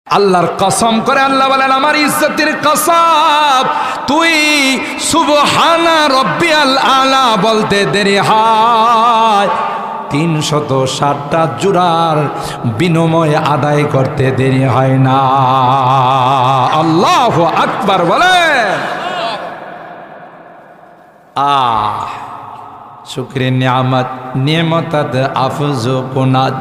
আল্লাহর কসম করে আল্লাহ বলেন, আমার ইজ্জতের কসম, তুই সুবহানা রব্বিয়াল আলা বলতে দেরি হয় 360টা জোড়ার বিনিময় আদায় করতে দেরি হয় না। আল্লাহু আকবার বলে। শুকরে নিয়ামত নিয়ামতাত আফজু কুনাত,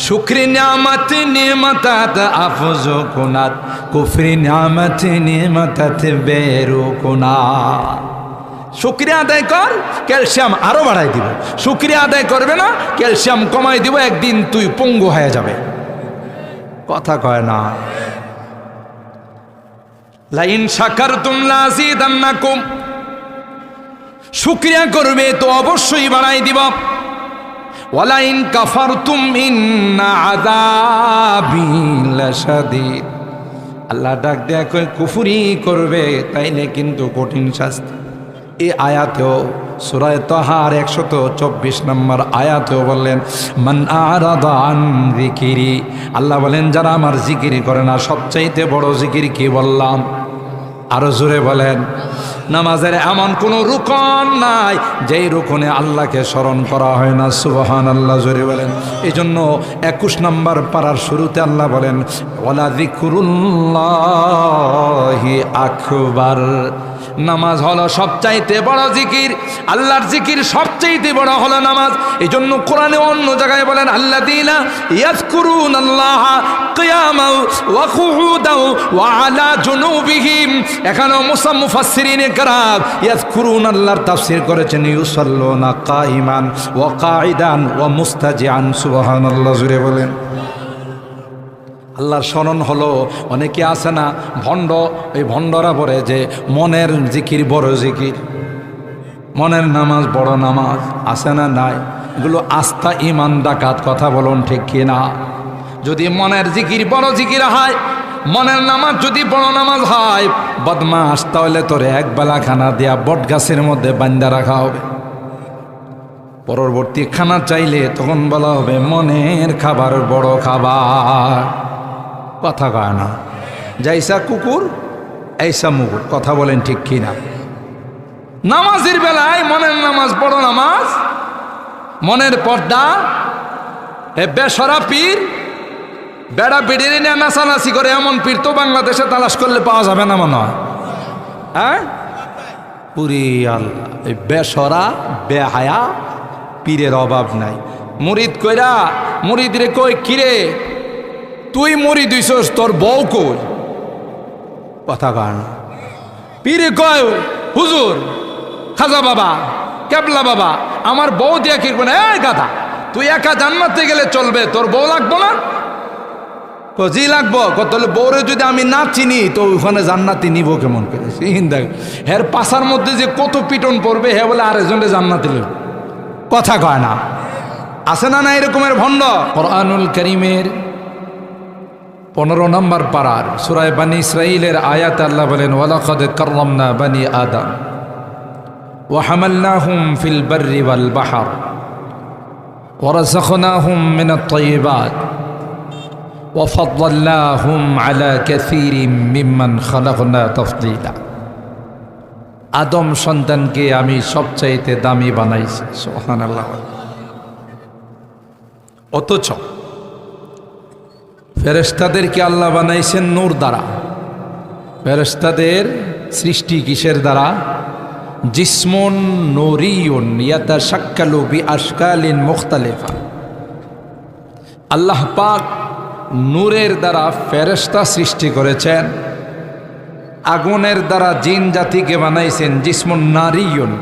শুকরি নিয়ামত নিয়ামতাত আফজু কুনাত, কুফরি নিয়ামত নিয়ামতাত বেরু কুনাত। শুকরিয়া আদায় কর, ক্যালসিয়াম আরো বাড়াই দিব। শুকরিয়া আদায় করবে না, ক্যালসিয়াম কমাই দিব, একদিন তুই পঙ্গু হয়ে যাবে। কথা কয় না। লাইন শাকারতুম লাযিদান্নাকুম, শুকরিয়া করবে তো অবশ্যই বাড়াই দিব। ওয়ালাইন কাফারতুম ইন্না আযাবি লাশাদীদ, আল্লাহ ডাক দেয়া কই কুফরি করবে তাইলে কিন্তু কঠিন শাস্তি। এই আয়াতেও সূরা তাহার 124 নম্বর আয়াতেও বললেন, মান আরাদা আন যিকিরি, আল্লাহ বলেন যারা আমার জিকির করে না। সবচাইতে বড় জিকির কি বললাম? আরো জোরে বলেন। নামাজের এমন কোন রুকন নাই যেই রুকনে আল্লাহকে স্মরণ করা হয় না। সুবহানাল্লাহ, জোরে বলেন। এই জন্য 21 নম্বর পারার শুরুতে আল্লাহ বলেন, ওয়ালা যিকরুল্লাহি আকবার। নামাজ হলো সবচাইতে বড় জিকির, আল্লাহর জিকির সবচাইতে বড় হলো নামাজ। এই জন্য কোরআনে অন্য জায়গায় বলেন, আল্লাযীনা ইয়াযকুরুনাল্লাহা কিয়ামান ওয়া কুউদান ওয়া আলা জুনুবিহিম। এখানে মুফাসসিরিনে কেরাম ইয়াযকুরুনাল্লাহর তাফসীর করেছেন ইউসাল্লুনা কাইমান ওয়া কাঈদান ওয়া মুস্তাজিআন। সুবহানাল্লাহ, জুড়ে বলেন। আল্লাহর স্মরণ হলো, অনেকে আছে না ভণ্ড, এই ভণ্ডরা বলে যে মনের জিকির বড় জিকির, মনের নামাজ বড় নামাজ। আছে না নাই? এগুলো আস্থা ইমান ডাকাত। কথা বলুন ঠিক কি না? যদি মনের জিকির বড় জিকির হয়, মনের নামাজ যদি বড় নামাজ হয়, বদমাস, তাহলে তোরে একবেলা খানা দেয়া বট গাছের মধ্যে বান্ধা রাখা হবে। পরবর্তী খানা চাইলে তখন বলা হবে মনের খাবার বড় খাবার। কথা কয় না? যাইসা কুকুর এইসা মুকুর। কথা বলেন ঠিক কি না? নামাজের বেলায় মনের নামাজ বড় নামাজ, মনের পর্দা। এ বেসরা পীর বেড়া বেড়িয়ে নিয়ে নাচানাচি করে এমন পীর তো বাংলাদেশে তালাশ করলে পাওয়া যাবে না মনে হয়। হ্যাঁ, পুরি আল্লাহ, এই বেসরা বেহায়া পীরের অভাব নাই। মুরিদ কইরা মুরিদ রে কই, কিরে তুই মুরিদ হইছস, তোর বউ কই? কথা কয় না। পীরে কয়, হুজুর, খাজা বাবা, কেবলা বাবা, আমার বউ দিয়া কি করবে? এই গাধা, তুই একা জান্নাতে গেলে চলবে, তোর বউ লাগবো না? জি লাগবো। তাহলে বউরে যদি আমি না চিনি তো ওখানে জান্নাতি নিব কেমন করে? দেখ, হের পাশার মধ্যে যে কত পিটন পড়বে, হে বলে আরেকজনে জান্নাতি লইব। কথা কয় না? আছে না না এরকমের ভণ্ড? কোরআনুল কারীমের 15 নম্বর পারার সূরা বনী ইসরাঈলের আয়াত আল্লাহ বলেন, ওয়ালাকাদ কাররামনা বনী আদম ওয়া হামালনাহুম ফিল বাররি ওয়াল বাহর ওয়া রাযাকনাহুম মিনাত তাইয়্যিবাত ওয়া ফাদ্দালনাহুম আলা কাসীরিম মিম্মান খালাকনা তাফদীলা। আদম সন্তানকে আমি সবচাইতে দামি বানাইছি। সুবহানাল্লাহ। অথচ ফেরেশতাদেরকে আল্লাহ বানাইছেন নূর দ্বারা। ফেরেশতাদের সৃষ্টি কিসের দ্বারা? জিসমুন নূরিয়ুন ইয়াতাশাক্কালু বিআশকালিন মুখতালিফা। আল্লাহ পাক নূরের দ্বারা ফেরেশতা সৃষ্টি করেছেন, আগুনের দ্বারা জিন জাতিকে বানাইছেন জিসমুন নারিয়ুন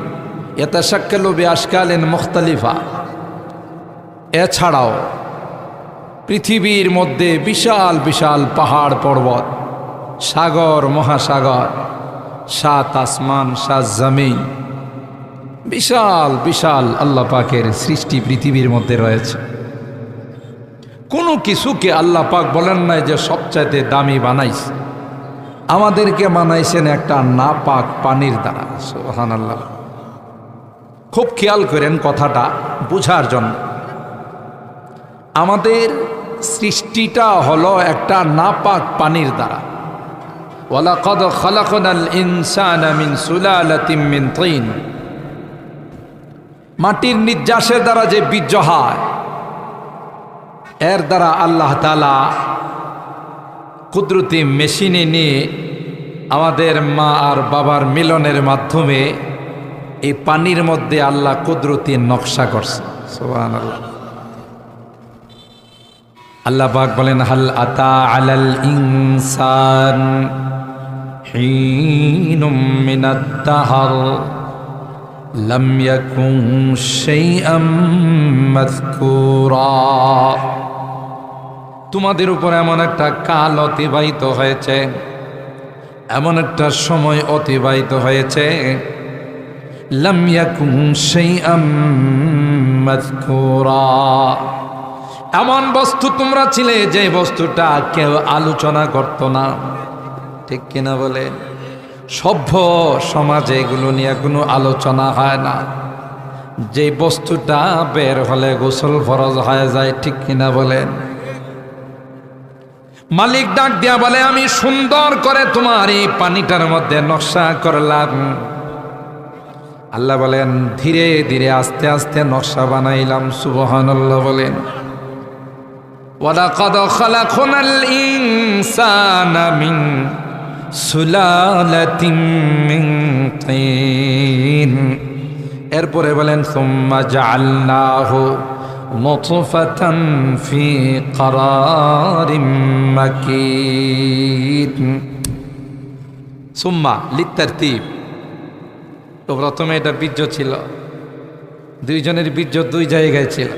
ইয়াতাশাক্কালু বিআশকালিন মুখতালিফা। এছাড়াও পৃথিবীর মধ্যে বিশাল বিশাল পাহাড় পর্বত, সাগর মহাসাগর, 7 আসমান 7 জমিন, বিশাল বিশাল আল্লাহ পাকের সৃষ্টি পৃথিবীর মধ্যে রয়েছে। কোনো কিছুকে আল্লাহ পাক বলেন নাই যে সবচাইতে দামি বানাইছে। আমাদেরকে বানাইছেন একটা না পাক পানির দ্বারা। সুবহানাল্লাহ। খুব খেয়াল করেন কথাটা বুঝার জন্য। আমাদের সৃষ্টিটা হলো একটা নাপাক পানির দ্বারা। ওয়ালাকাদ খালাকনাল ইনসানা মিন সুলালাতিন মিন তিন, মাটির নির্যাসের দ্বারা যে বীর্য হয় এর দ্বারা আল্লাহ তাআলা কুদরতি মেশিনে নিয়ে আমাদের মা আর বাবার মিলনের মাধ্যমে এই পানির মধ্যে আল্লাহ কুদরতি নকশা করছে। সুবহানাল্লাহ। আল্লাহ পাক বলেন হাল আতা আলাল ইনসান হিনুম মিনাদ দাহর লাম ইয়াকুন শাইআম মাযকুরা। তোমাদের উপর এমন একটা কাল অতিবাহিত হয়েছে, এমন একটা সময় অতিবাহিত হয়েছে, লাম ইয়াকুন শাইআম মাযকুরা, এমন বস্তু তোমরা ছিলে যে বস্তুটা কেউ আলোচনা করত না। ঠিক কিনা বলে? সভ্য সমাজে এগুলো নিয়ে কোনো আলোচনা হয় না। যে বস্তুটা বের হলে গোসল ফরজ হয়ে যায়। ঠিক কিনা বলেন? মালিক ডাক দিয়া বলে আমি সুন্দর করে তোমার এই পানিটার মধ্যে নকশা করলাম। আল্লাহ বলেন ধীরে ধীরে আস্তে আস্তে নকশা বানাইলাম। সুবহানাল্লাহ বলেন। ওয়ালাকাদ খালাকনাল ইনসানা মিন সুলালাতিন মিন তিন, এরপরে বলেন সুম্মা জাআলনাহু নুতফাতান ফি ক্বারারিম মাকিন। সুম্মা লিতারতিব, তো প্রথমে এটা বীর্য ছিল, দুইজনের বীর্য দুই জায়গায় ছিল।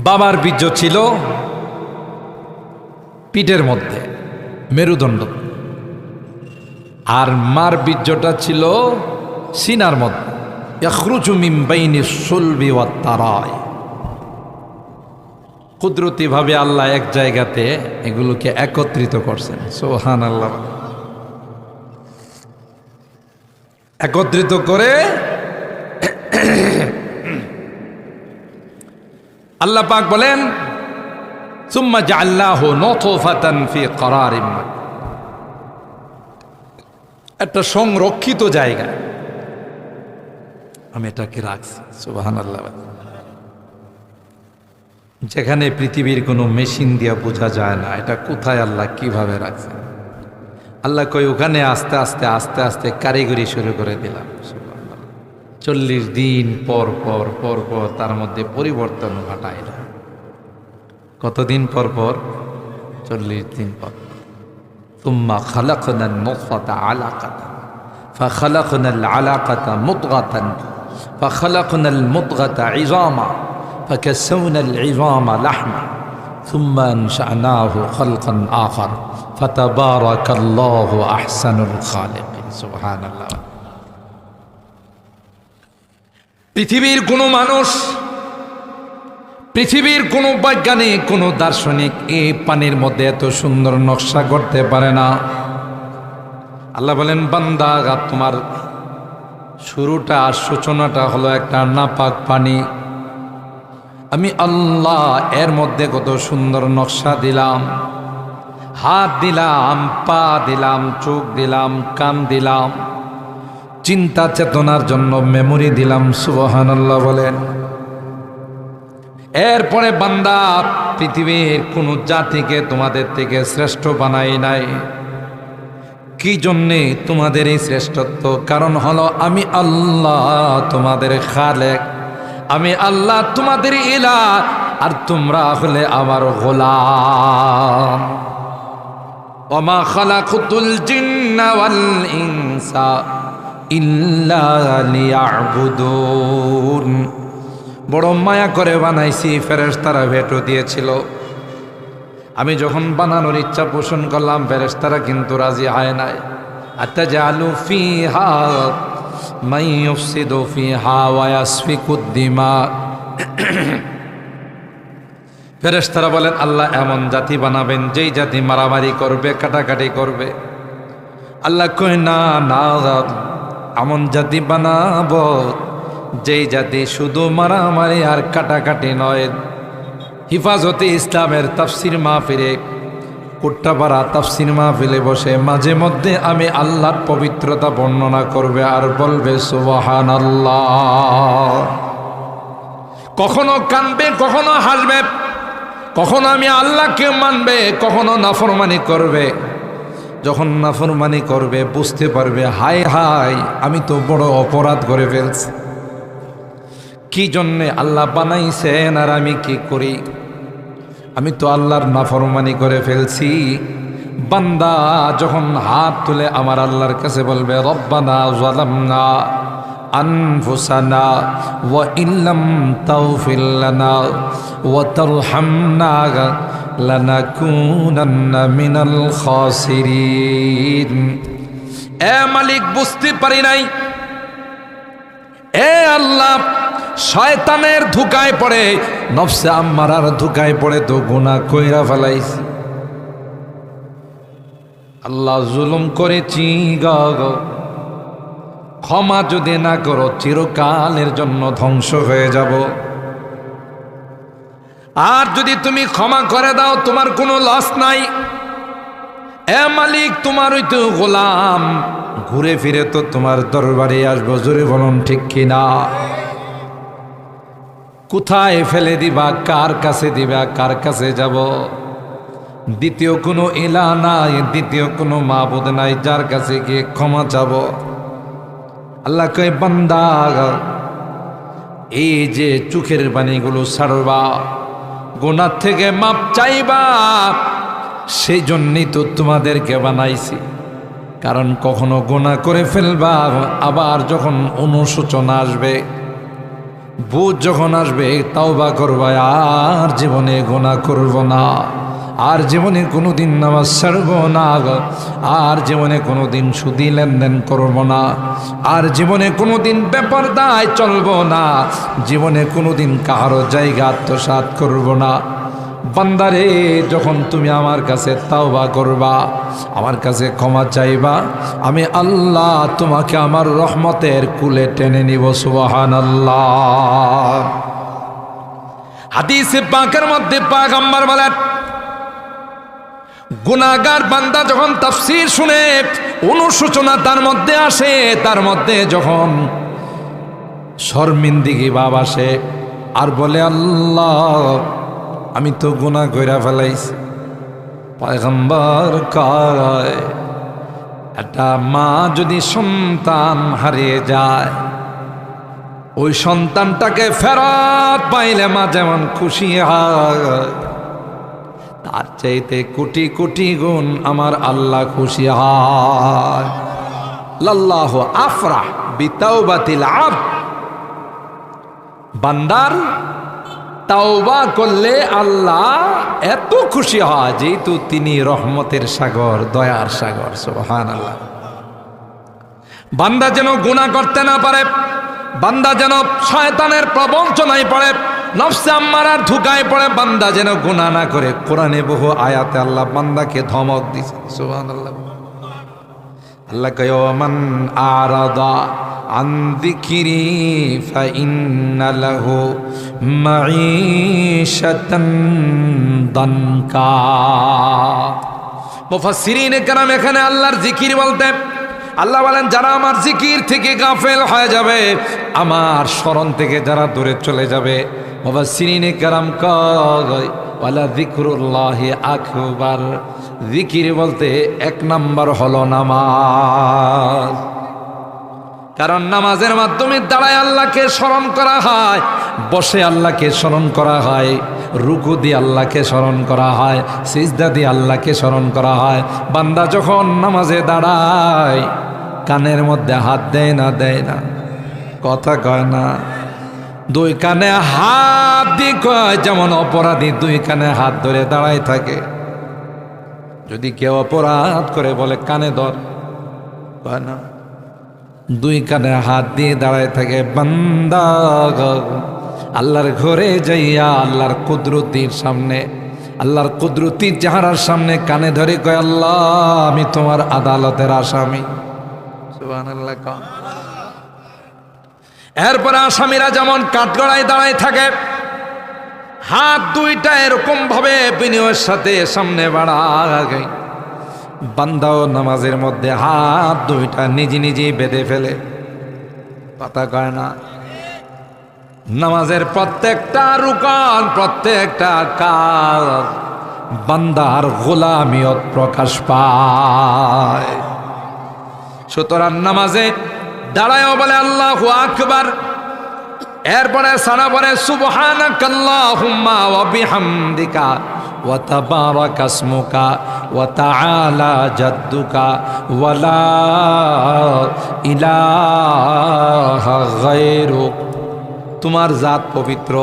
বাবার বীর্য ছিল পিঠের মধ্যে মেরুদণ্ড, আর মার বীর্যটা ছিল সিনার মধ্যে। ইয়াখরুজু মিন বাইনি সুলবি ওয়াত তারাই। কুদরতিভাবে আল্লাহ এক জায়গাতে এগুলোকে একত্রিত করছেন। সুবহানাল্লাহ। একত্রিত করে আল্লাহ পাক বলেন সুম্মা জাআলনাহু নুতফাতান ফি ক্বারারিম মাকিন, একটা সংরক্ষিত জায়গা আমি এটাকে রাখছি। সুবহানাল্লাহ। যেখানে পৃথিবীর কোনো মেশিন দিয়ে বোঝা যায় না এটা কোথায় আল্লাহ কিভাবে রাখছেন। আল্লাহ কই ওখানে আস্তে আস্তে আস্তে আস্তে কারিগরি শুরু করে দিলাম। 40 দিন পর পর পর পর তার মধ্যে পরিবর্তন ঘটাইল। কতদিন পর পর? 40 দিন পর। তুম্মা খালাকনান নুতফাতা আলাকাতান ফাখালাকনাল আলাকাতা মুদগাতান ফাখালাকনাল মুদগাতা ইযামা ফাকাসাওনাল ইযামা লাহমা সুম্মা আনশানাহু খালকান আখার ফাতাবারাকাল্লাহু আহসানুল খালিকিন। সুবহানাল্লাহ। পৃথিবীর কোনো মানুষ, পৃথিবীর কোনো বৈজ্ঞানিক, কোনো দার্শনিক এই পানির মধ্যে এত সুন্দর নকশা করতে পারে না। আল্লাহ বলেন বান্দা তোমার শুরুটা সূচনাটা হলো একটা নাপাক পানি, আমি আল্লাহ এর মধ্যে কত সুন্দর নকশা দিলাম। হাত দিলাম, পা দিলাম, চোখ দিলাম, কান দিলাম, চিন্তা চেতনার জন্য মেমোরি দিলাম। সুবহানাল্লাহ বলেন। এরপরে বান্দা পৃথিবীর কোন জাতিকে তোমাদের থেকে শ্রেষ্ঠ বানাই নাই। কি জন্যে তোমাদের এই শ্রেষ্ঠত্ব? কারণ হলো আমি আল্লাহ তোমাদের খালেক, আমি আল্লাহ তোমাদের ইলাহ, আর তোমরা হলে আমার গোলাম। ওমা খালাকুতুল জিন্না ওয়াল ইনসা ইল্লা লিয়াবুদুন। বড় মায়া করে বানাইছি, ফেরেশতারা ভেটো দিয়েছিল। আমি যখন বানানোর ইচ্ছা পোষণ করলাম ফেরেশতারা কিন্তু রাজি হয় নাই। আতাজালু ফিহা মান ইউফসিদু ফিহা ওয়া ইয়াসফিকুদ দিমা। ফেরেশতারা বলেন আল্লাহ এমন জাতি বানাবেন যেই জাতি মারামারি করবে, কাটাকাটি করবে। আল্লাহ কই না না, এমন জাতি বানাবো যেই জাতি শুধু মারামারি আর কাটাকাটি নয়, হিফাজতে ইসলামের তাফসির মাহফিলে কুট্টাপাড়া তাফসির মাহফিলে বসে মাঝে মধ্যে আমি আল্লাহর পবিত্রতা বর্ণনা করবে আর বলবে সুবহানাল্লাহ। কখনো কাঁদবে, কখনো হাসবে, কখনো আমি আল্লাহকে মানবে, কখনো নাফরমানি করবে। যখন নাফরমানি করবে বুঝতে পারবে হায় হায় আমি তো বড় অপরাধ করে ফেলছি। কি জন্যে আল্লাহ বানাইছেন আর আমি কি করি? আমি তো আল্লাহর নাফরমানি করে ফেলছি। বান্দা যখন হাত তুলে আমার আল্লাহর কাছে বলবে রব্বানা যালামনা আনফুসানা ওয়া ইল্লাম তাগফির লানা ওয়া তারহামনা লানাকুনান্না মিনাল খাসিরিন। এ মালিক, বুঝতে পারি নাই, এ আল্লাহ, শয়তানের ধোঁকায় পড়ে, নফসে আম্মারার ধোঁকায় পড়ে তো গুনাহ কইরা ফেলাইছি। আল্লাহ জুলুম করেছি গো, ক্ষমা যদি না করো চিরকালের জন্য ধ্বংস হয়ে যাব। আর যদি তুমি ক্ষমা করে দাও তোমার কোনো লস নাই। এ মালিক, তোমারই তো গোলাম, ঘুরে ফিরে তো তোমার দরবারে আসবো। জোরে বলুন ঠিক কিনা? কোথায় ফেলে দিবা, কার কাছে দিবা, কার কাছে যাব? দ্বিতীয় কোনো ইলাহ নাই, দ্বিতীয় কোনো মাবুদ নাই যার কাছে গিয়ে ক্ষমা চাব। আল্লাহ কয় বান্দা, এই যে চোখের পানিগুলো ছাড়বা, গুনাহ থেকে মাপ চাইবা, সেই জন্যই তো তোমাদেরকে বানাইছি। কারণ কখনো গুনাহ করে ফেলবা, আবার যখন অনুশোচনা আসবে, বুঝ যখন আসবে, তাওবা করবা, আর জীবনে গুনাহ করব না, আর জীবনে কোনোদিন নামাজ ছাড়ব না, আর জীবনে কোনোদিন সুদি লেনদেন করব না, আর জীবনে কোনোদিন বেপরদায় চলব না, জীবনে কোনোদিন কারো জায়গা আত্মসাৎ করব না। বান্দারে, যখন তুমি আমার কাছে তাওবা করবা, আমার কাছে ক্ষমা চাইবা, আমি আল্লাহ তোমাকে আমার রহমতের কুলে টেনে নিব। সুবহানাল্লাহ। হাদিসে পাকের মধ্যে পয়গম্বর বলেন, গুনাহগার বান্দা যখন তাফসীর শুনে অনুশোচনা তার মধ্যে আসে, তার মধ্যে যখন শর্মিন্দিগি ভাব আসে, আর বলে আল্লাহ আমি তো গুনাহ কইরা ফেলাইছি। পয়গম্বর কয়, একটা মা যদি সন্তান হারিয়ে যায়, ওই সন্তানটাকে ফেরত পাইলে মা যেমন খুশি হয়, তার চাইতে কোটি কোটি গুণ আমার আল্লাহ খুশি হয়। লাল্লাহু আফরাহ বিতাওবাতিল আবদ। বান্দার তাওবা করলে আল্লাহ এত খুশি হয়, যেহেতু তিনি রহমতের সাগর, দয়ার সাগর। সুবহানাল্লাহ। বান্দা যেন গুনাহ করতে না পারে, বান্দা যেন শয়তানের প্রবঞ্চনায় পড়ে, নফসে আম্মারার ধোঁকায় পড়ে, বান্দা যেন গুনাহ না করে। কোরআনে বহু আয়াতে আল্লাহ বান্দাকে ধমক দিয়েছে। সুবহানাল্লাহ। আল্লাহ কয়, মান আরাদা আন যিকরি ফাইন্না লাহু মাঈশাতান দানকা। মুফাসসিরিনে কেরাম এখানে আল্লাহর জিকির বলতে আল্লাহ বলেন, যারা আমার জিকির থেকে গাফেল হয়ে যাবে, আমার স্মরণ থেকে যারা দূরে চলে যাবে, মুফাসসিরিনে কেরাম কয় ওয়ালা যিকরুল্লাহি আকবার। জিকির বলতে এক নাম্বার হলো নামাজ। কারণ নামাজের মাধ্যমে দাঁড়ায় আল্লাহকে স্মরণ করা হয়, বসে আল্লাহকে স্মরণ করা হয়, রুকু দিয়ে আল্লাহকে স্মরণ করা হয়, সিজদা দিয়ে আল্লাহকে স্মরণ করা হয়। বান্দা যখন নামাজে দাঁড়ায়, কানের মধ্যে হাত দেয় না, দেয় না, কথা কয় না, দুই কানে হাত দিয়ে কয়, যেমন অপরাধী দুই কানে হাত ধরে দাঁড়ায় থাকে। যদি কেউ অপরাধ করে বলে কানে ধর, কয় না, দুই কানে হাত দিয়ে দাঁড়ায় থাকে। বান্দা আল্লাহর ঘরে যাইয়া আল্লাহর কুদরতির সামনে, আল্লাহর কুদরতির চেহারার সামনে কানে ধরে কয়, আল্লাহ আমি তোমার আদালতের আসামি। সুবহানাল্লাহ। এরপরে আসামিরা যেমন কাঠগড়ায় দাঁড়ায় থাকে, হাত দুইটা এরকম ভাবে বিনয়ের সাথে সামনে বাড়ায়, বান্দাও নামাজের মধ্যে হাত দুইটা নিজে নিজেই বেঁধে ফেলে, কথা কয় না। নামাজের প্রত্যেকটা রুকন, প্রত্যেকটা কাজ বান্দার গোলামিয়ত প্রকাশ পায়। সুতরাং নামাজে দাঁড়ায়ও বলে আল্লাহু আকবার, এরপরে সানা পরে সুবহানাকাল্লাহুম্মা ওয়া বিহামদিকা ওয়া তাবারাকা ইসমুকা ওয়া তাআলা জাদ্দুকা ওয়া লা ইলাহা গায়রুক। তোমার জাত পবিত্র,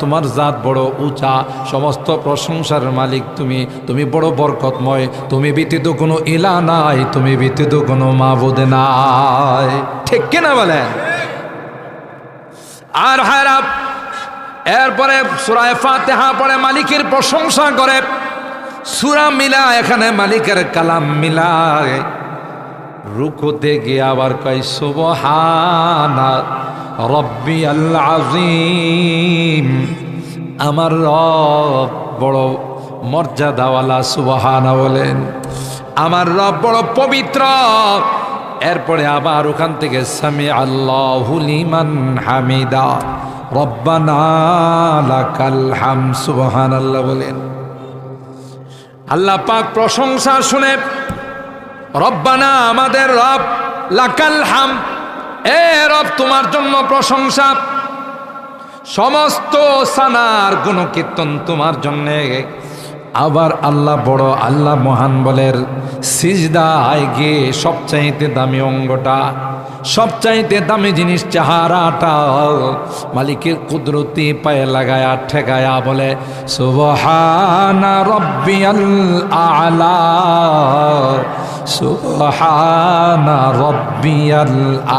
তোমার জাত বড় উঁচা, সমস্ত প্রশংসার মালিক তুমি, তুমি বড় বরকতময়, তুমি ব্যতীত কোনো ইলাহ নাই, তুমি ব্যতীত কোনো মাবুদ নাই। ঠিক কিনা বলেন? আর হায়রা এরপরে সূরা ফাতিহা পড়ে মালিকের প্রশংসা করে, সূরা মিলা এখানে মালিকের কালাম মিলায়, রুকুতে গিয়ে আবার কয় সুবহানা রব্বিয়াল আযীম, আমার রব বড় মর্যাদাওয়ালা, সুবহানা বলেন, আমার রব বড় পবিত্র। এরপরে আবার ওখান থেকে সামি আল্লাহু লিমান হামিদা রব্বানা লাকাল হামদ, সুবহানাল্লাহ বলেন। আল্লাহ পাক প্রশংসা শুনে রব্বানা আমাদের রব, লাকাল হামদ এ রব তোমার জন্য প্রশংসা, সমস্ত সানার গুণকীর্তন তোমার জন্যে। আবার আল্লাহ বড়, আল্লাহ মহান বলের সিজদায় গিয়ে সবচাইতে দামি অঙ্গটা, সবচাইতে দামি জিনিস চেহারাটা মালিকের কুদরতি পায়ে লাগায়া ঠেকায়া বলে সুবহানা রব্বিয়াল আ'লা, সুবহানা রব্বিয়াল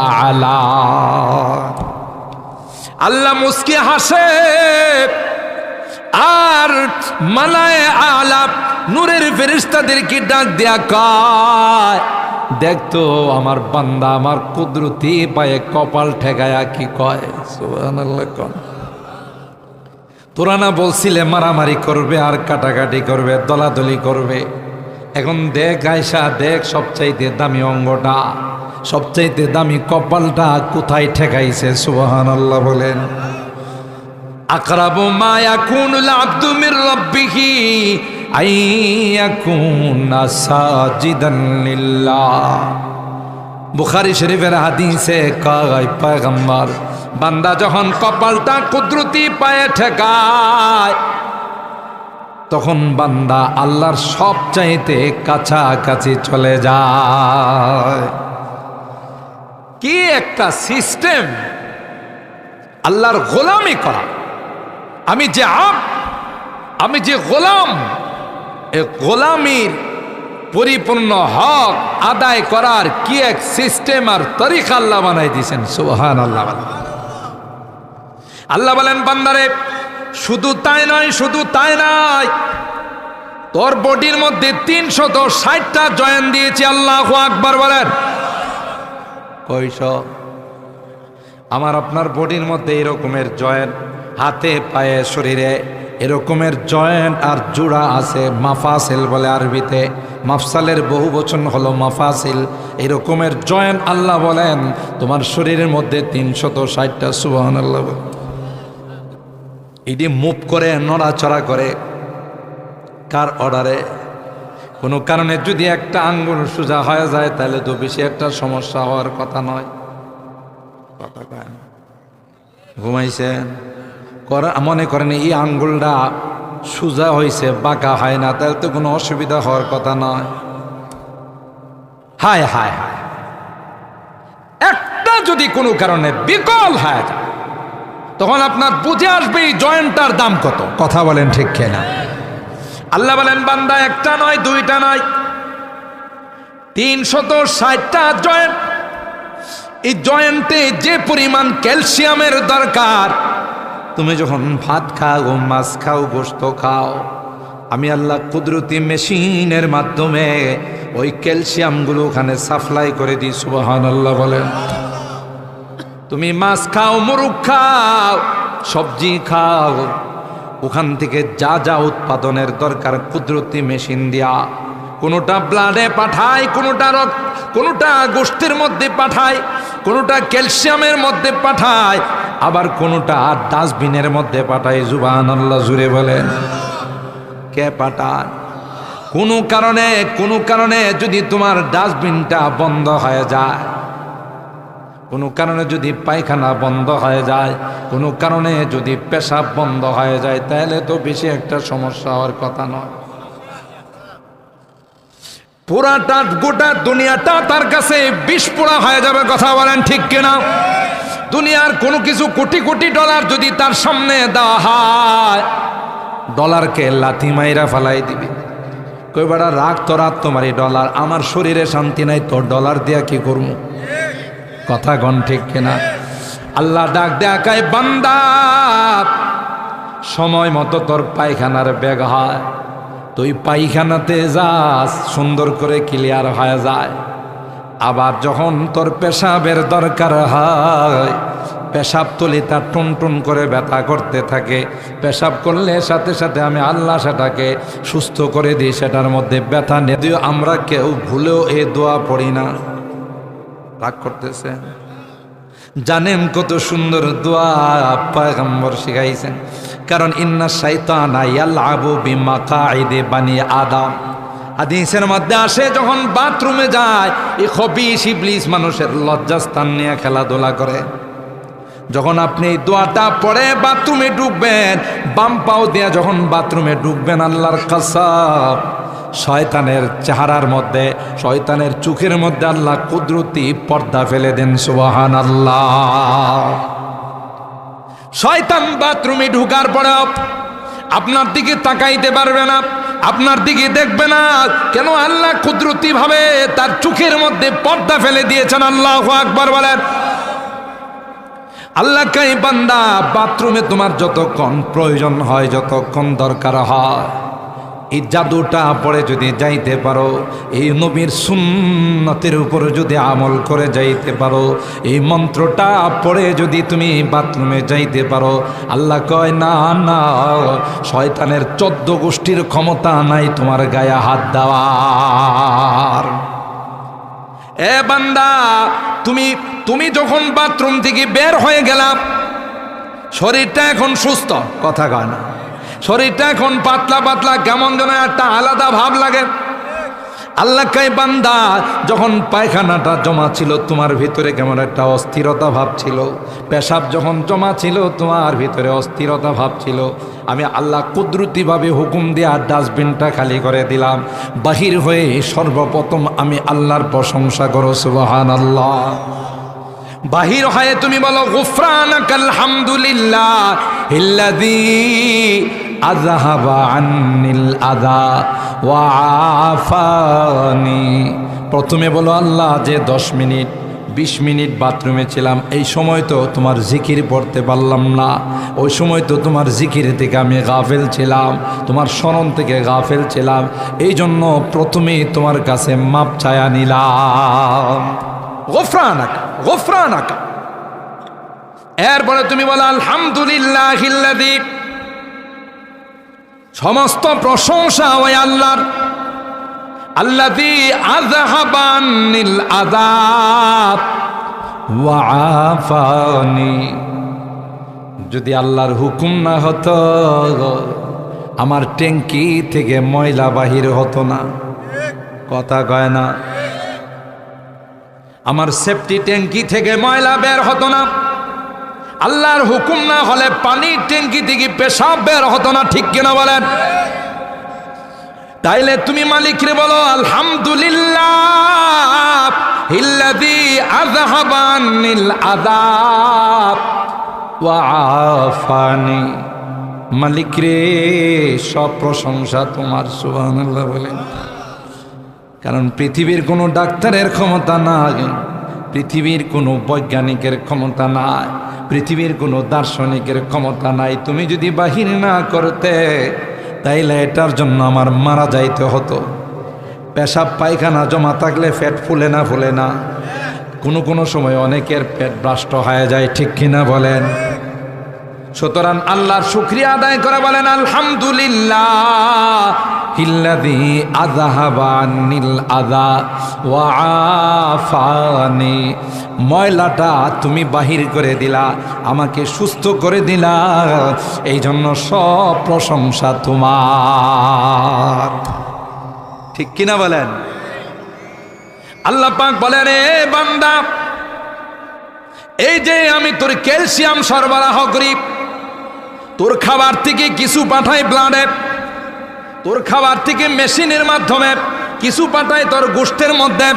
আ'লা। আল্লাহ মুস্কি হাসে, আর মালায়ে আ'লা নূরের ফেরেশতাদেরকে ডাক দেয়া কয়, দেখতো আমার বান্দা আমার কুদরতি পায়ে কপাল ঠেকায়া কি কয়, সুবহানাল্লাহ। কোন তোরা না বলছিলে মারামারি করবে আর কাটাকাটি করবে, দলাদলি করবে, এখন দেখ আয়সা, দেখ সবচাইতে দামি অঙ্গটা, সবচাইতে দামি কপালটা কোথায় ঠেকাইছে, সুবহানাল্লাহ বলেন। আকরাবু মা ইয়াকুনুল আবদু মির রাব্বিহি আইয়াকুনা সাজিদান লিল্লাহ। বুখারী শরীফের হাদিসে কয় পয়গম্বর, বান্দা যখন কপালটা কুদরতি পায়ে ঠেকায় তখন বান্দা আল্লাহর সবচাইতে কাছাকাছি চলে যায়। কি একটা সিস্টেম আল্লাহর গোলামি করা। আমি যে গোলাম, এ গোলামির পরিপূর্ণ হক আদায় করার কি এক সিস্টেম আর তরিকা আল্লাহ বানাই দিয়েছেন, সুবহানাল্লাহ। আল্লাহ বলেন বান্দারে শুধু তাই নয়, শুধু তাই নয়, তোর বডির মধ্যে 360টা জয়েন্ট দিয়েছি, আল্লাহু আকবার বলেন। কয়শ? আমার আপনার বডির মধ্যে এরকমের জয়েন্ট, হাতে পায়ে শরীরে এরকমের জয়েন্ট আর জোড়া আছে, মাফাসিল বলে আরবিতে, মাফসালের বহু বচন হলো মাফাসিল। এরকমের জয়েন্ট আল্লাহ বলেন তোমার শরীরের মধ্যে 360টা, সুবহানাল্লাহ। এটি মুভ করে, নড়াচড়া করে, কার অর্ডারে? কোনো কারণে যদি একটা আঙ্গুল সোজা হয়ে যায় তাহলে তো বেশি একটা সমস্যা হওয়ার কথা নয়। কথা কয় না। ঘুমাইছেন, মনে করেন এই আঙ্গুলটা সোজা হয়েছে, বাঁকা হয় না, তাহলে তো কোনো অসুবিধা হওয়ার কথা নয়। হায় হায় হায়, একটা যদি কোনো কারণে বিকল হয়ে যায় তখন আপনার বুঝে আসবে এই জয়েন্টটার দাম কত। কথা বলেন ঠিক কিনা? আল্লাহ বলেন বান্দা একটা নয়, দুইটা নয়, 360টা জয়েন্ট। এই জয়েন্টে যে পরিমাণ ক্যালসিয়ামের দরকার, তুমি যখন ভাত খাও, মাছ খাও, গোশত খাও, আমি আল্লাহ কুদরতি মেশিনের মাধ্যমে ওই ক্যালসিয়ামগুলো ওখানে সাপ্লাই করে দিই, সুবহানাল্লাহ বলেন। তুমি মাছ খাও, মুরগ খাও, সবজি খাও, ওখান থেকে যা যা উৎপাদনের দরকার কুদরতি মেশিন দিয়া, কোনোটা ব্লাডে পাঠায়, কোনোটা গোশতের মধ্যে পাঠায়, কোনোটা ক্যালসিয়ামের মধ্যে পাঠায়, আবার কোনোটা ডাস্টবিনের মধ্যে পাঠায়। সুবহানাল্লাহ, জুড়ে বলেন। কে পাঠায়? কোনো কারণে যদি তোমার ডাস্টবিনটা বন্ধ হয়ে যায়, কোনো কারণে যদি পায়খানা বন্ধ হয়ে যায়, কোনো কারণে যদি পেশাব বন্ধ হয়ে যায়, তাহলে তো বেশি একটা সমস্যা হওয়ার কথা নয়। পুরাটা গোটা দুনিয়াটা তার কাছে বিষ পোড়া হয়ে যাবে। কথা বলেন ঠিক কিনা? দুনিয়ার কোনো কিছু কোটি কোটি ডলার যদি তার সামনে দেওয়া হয়, ডলারকে লাথি মাইরা ফালাই দিবি। কই বেড়া রাগ তো রাগ, তোমারই ডলার, আমার শরীরে শান্তি নাই, তোর ডলার দিয়া কি করবো? কথা গণ ঠিক কিনা? আল্লাহ ডাক দেখায়, বান্দা সময় মতো তোর পায়খানার বেগ হয়, তুই পায়খানাতে যাস, সুন্দর করে ক্লিয়ার হয়ে যায়। আবার যখন তোর পেশাবের দরকার হয়, পেশাব তুলি তার টুনটুন করে ব্যথা করতে থাকে, পেশাব করলে সাথে সাথে আমি আল্লাহ সেটাকে সুস্থ করে দিই, সেটার মধ্যে ব্যথা নেই। যদিও আমরা কেউ ভুলেও এই দোয়া পড়ি না। রাগ করতেছে? জানেন কত সুন্দর দোয়া পয়গম্বর শিখাইছেন। কারণ ইন্না শাইতানা ইয়ালআবু বিমাকাইদি বানি আদম, হাদিসের মধ্যে আসে যখন বাথরুমে যায়, এই খবিশ ইবলিস মানুষের লজ্জাস্থান নিয়ে খেলাধুলা করে। যখন আপনি এই দোয়াটা পড়ে বাথরুমে ঢুকবেন, বাম পাও দিয়ে যখন বাথরুমে ঢুকবেন, আল্লাহর কসম, শয়তানের চেহারার মধ্যে, শয়তানের চোখের মধ্যে আল্লাহ কুদরতি পর্দা ফেলে দেন। সুবহানাল্লাহ। শয়তান বাথরুমে ঢুকার পরে আপনার দিকে তাকাইতে পারবে না, আপনার দিকে দেখবে না। কেন? আল্লাহ কুদরতি ভাবে তার চোখের মধ্যে পর্দা ফেলে দিয়েছেন। আল্লাহু আকবার বলেন। আল্লাহ কই, বান্দা বাথরুমে তোমার যতক্ষণ প্রয়োজন হয়, যতক্ষণ দরকার হয়, এই জাদুটা পড়ে যদি যাইতে পারো, এই নবীর সুন্নতের উপর যদি আমল করে যাইতে পারো, এই মন্ত্রটা পড়ে যদি তুমি বাথরুমে যাইতে পারো, আল্লাহ কয় না না, শয়তানের 14 গোষ্ঠীর ক্ষমতা নাই তোমার গায়ে হাত দেওয়ার। এ বান্দা, তুমি যখন বাথরুম থেকে বের হয়ে গেলাম, শরীরটা এখন সুস্থ, কথা কয় না, শরীরটা এখন পাতলা পাতলা, কেমন যেন একটা আলাদা ভাব লাগে। আল্লাহ কয়, বান্দা যখন পায়খানাটা জমা ছিল তোমার ভিতরে কেমন একটা অস্থিরতা ভাব ছিল, পেশাব যখন জমা ছিল তোমার ভিতরে অস্থিরতা ভাব ছিল, আমি আল্লাহ কুদরতিভাবে হুকুম দিয়ে আর ডাস্টবিনটা খালি করে দিলাম। বাহির হয়ে সর্বপ্রথম আমি আল্লাহর প্রশংসা করো, সুবহানাল্লাহ। বাহির হয়ে তুমি বলো, গুফরানাকাল হামদুলিল্লাহ ইল্লাযী আযহাবা আন্নিল আযা ওয়া আফানি। প্রথমে বলো, আল্লাহ যে 10 মিনিট 20 মিনিট বাথরুমে ছিলাম, এই সময় তো তোমার জিকির পড়তে পারলাম না, ওই সময় তো তোমার জিকির থেকে আমি গাফেল ছিলাম, তোমার স্মরণ থেকে গাফেল ছিলাম, এই জন্য প্রথমেই তোমার কাছে মাপ চায়া নিলাম। গুফরানাকা গুফরানাকা। এরপরে তুমি বলো, আলহামদুলিল্লাহিল্লাযী, সমস্ত প্রশংসা ওই আল্লাহর, আল্লাযী আযহাবা আন্নিল আযাব ওয়া আফানি। যদি আল্লাহর হুকুম না হতো, আমার ট্যাঙ্কি থেকে ময়লা বাহির হতো না, কথা কয় না, আমার সেফটি ট্যাঙ্কি থেকে ময়লা বের হতো না। আল্লাহর হুকুম না হলে পানির ট্যাঙ্কি থেকে পেশাব বের হতো না, ঠিক কিনা বলেন? তাইলে তুমি মালিকরে বলো, আলহামদুলিল্লাহ ইল্লাযী আযহাবা আন্নিল আযাব ওয়া আফানি। মালিকরে সব প্রশংসা তোমার, সুবহানাল্লাহ বলেন। কারণ পৃথিবীর কোনো ডাক্তারের ক্ষমতা নাই, পৃথিবীর কোনো বৈজ্ঞানিকের ক্ষমতা নাই, পৃথিবীর কোনো দার্শনিকের ক্ষমতা নাই। তুমি যদি বাহির না করতে, তাইলে এটার জন্য আমার মারা যাইতে হতো। পেশাব পায়খানা জমা থাকলে পেট ফুলে না ফুলে না? কোনো সময় অনেকের পেট ব্রাষ্ট হয়ে যায়, ঠিক কিনা বলেন? সুতরাং আল্লাহর শুকরিয়া আদায় করে বলেন আলহামদুলিল্লাহ হিল্লাযী আযহাবা আন্নিল আযা ওয়া আফানি। ময়লাটা তুমি বাহির করে দিলা, আমাকে সুস্থ করে দিলা, এই জন্য সব প্রশংসা তোমার। ঠিক কিনা বলেন? আল্লাহ পাক বলেন, রে বান্দা, এই যে আমি তোর ক্যালসিয়াম সরবরাহ করি, তোর খাবার থেকে কিছু পাঠাই ব্লাডে, তোর খাবার থেকে মেশিনের মাধ্যমে কিছু পাঠাই তোর গোষ্ঠের মধ্যে,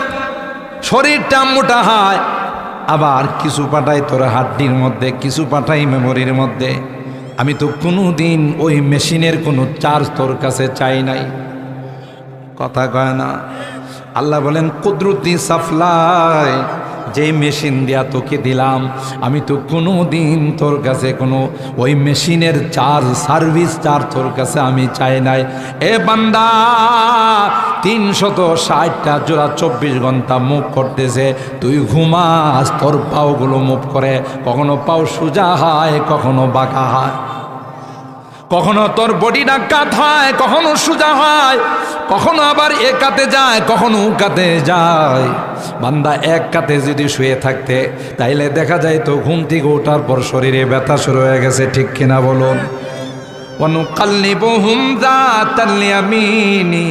শরীরটা মোটা হয়, আবার কিছু পাঠাই তোর হাড্ডির মধ্যে, কিছু পাঠাই মেমোরির মধ্যে। আমি তো কোনো দিন ওই মেশিনের কোনো চার্জ তোর কাছে চাই নাই। কথা কয় না? আল্লাহ বলেন কুদরতি সাপ্লাই, যে মেশিন দিয়া তোকে দিলাম, আমি তো কোনো দিন তোর কাছে কোনো ওই মেশিনের চার্জ, সার্ভিস চার্জ তোর কাছে আমি চাই নাই। এ বান্দা, 360টা জোড়া 24 ঘন্টা মুভ করতেছে, তুই ঘুমাস, তোর পাওগুলো মুভ করে, কখনো পাও সোজা হয়, কখনো বাঁকা হয়, কখনো তোর বডিটা কাত হয়, কখনো সোজা হয়, কখনো আবার এক কাতে যায়, কখনো ও কাতে যায়। বান্দা এক কাতে যদি শুয়ে থাকতে, তাইলে দেখা যায় তো ঘুম থেকে ওঠার পর শরীরে ব্যথা শুরু হয়ে গেছে। ঠিক কিনা বলুন? ওয়ানুকাল্লিবুহুম যাতাল ইয়ামিনি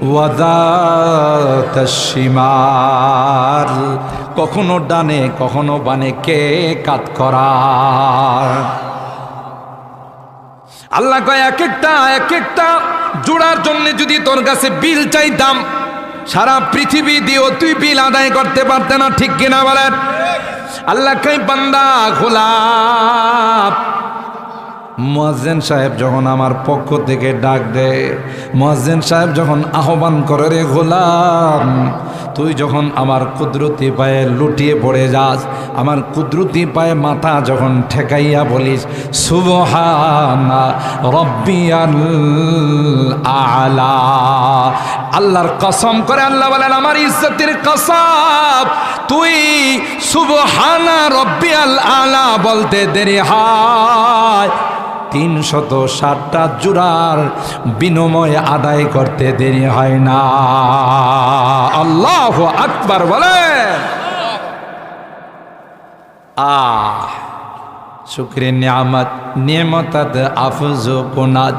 ওয়া যাতাশ শিমাল, কখনো ডানে কখনো বানে কে কাত করা। আল্লাহ কয় এক একটা জোড়ার জন্য যদি তোর কাছে বিল চাইতাম, সারা পৃথিবী দিয়েও তুই বিল আদায় করতে পারতে না। ঠিক কিনা বলেন? আল্লাহ কয় বান্দা গোলাপ, মুয়াজ্জিন সাহেব যখন আমার পক্ষ থেকে ডাক দেয়, মুয়াজ্জিন সাহেব যখন আহ্বান করে, রে গোলাম, তুই যখন আমার কুদরতি পায়ে লুটিয়ে পড়ে যাস, আমার কুদরতি পায়ে মাথা যখন ঠেকাইয়া বলিস সুবহানা রাব্বিয়াল আলা, আল্লাহর কসম করে আল্লাহ বলেন, আমার ইজ্জতের কসম, তুই সুবহানা রাব্বিয়াল আলা বলতে দেরি হয় 360টা জোড়ার বিনিময়ে আদায় করতে দেরি হয় না। আল্লাহু আকবার বলে। শুকরে নিয়ামত নিয়ামতাত আফজু কুনাত,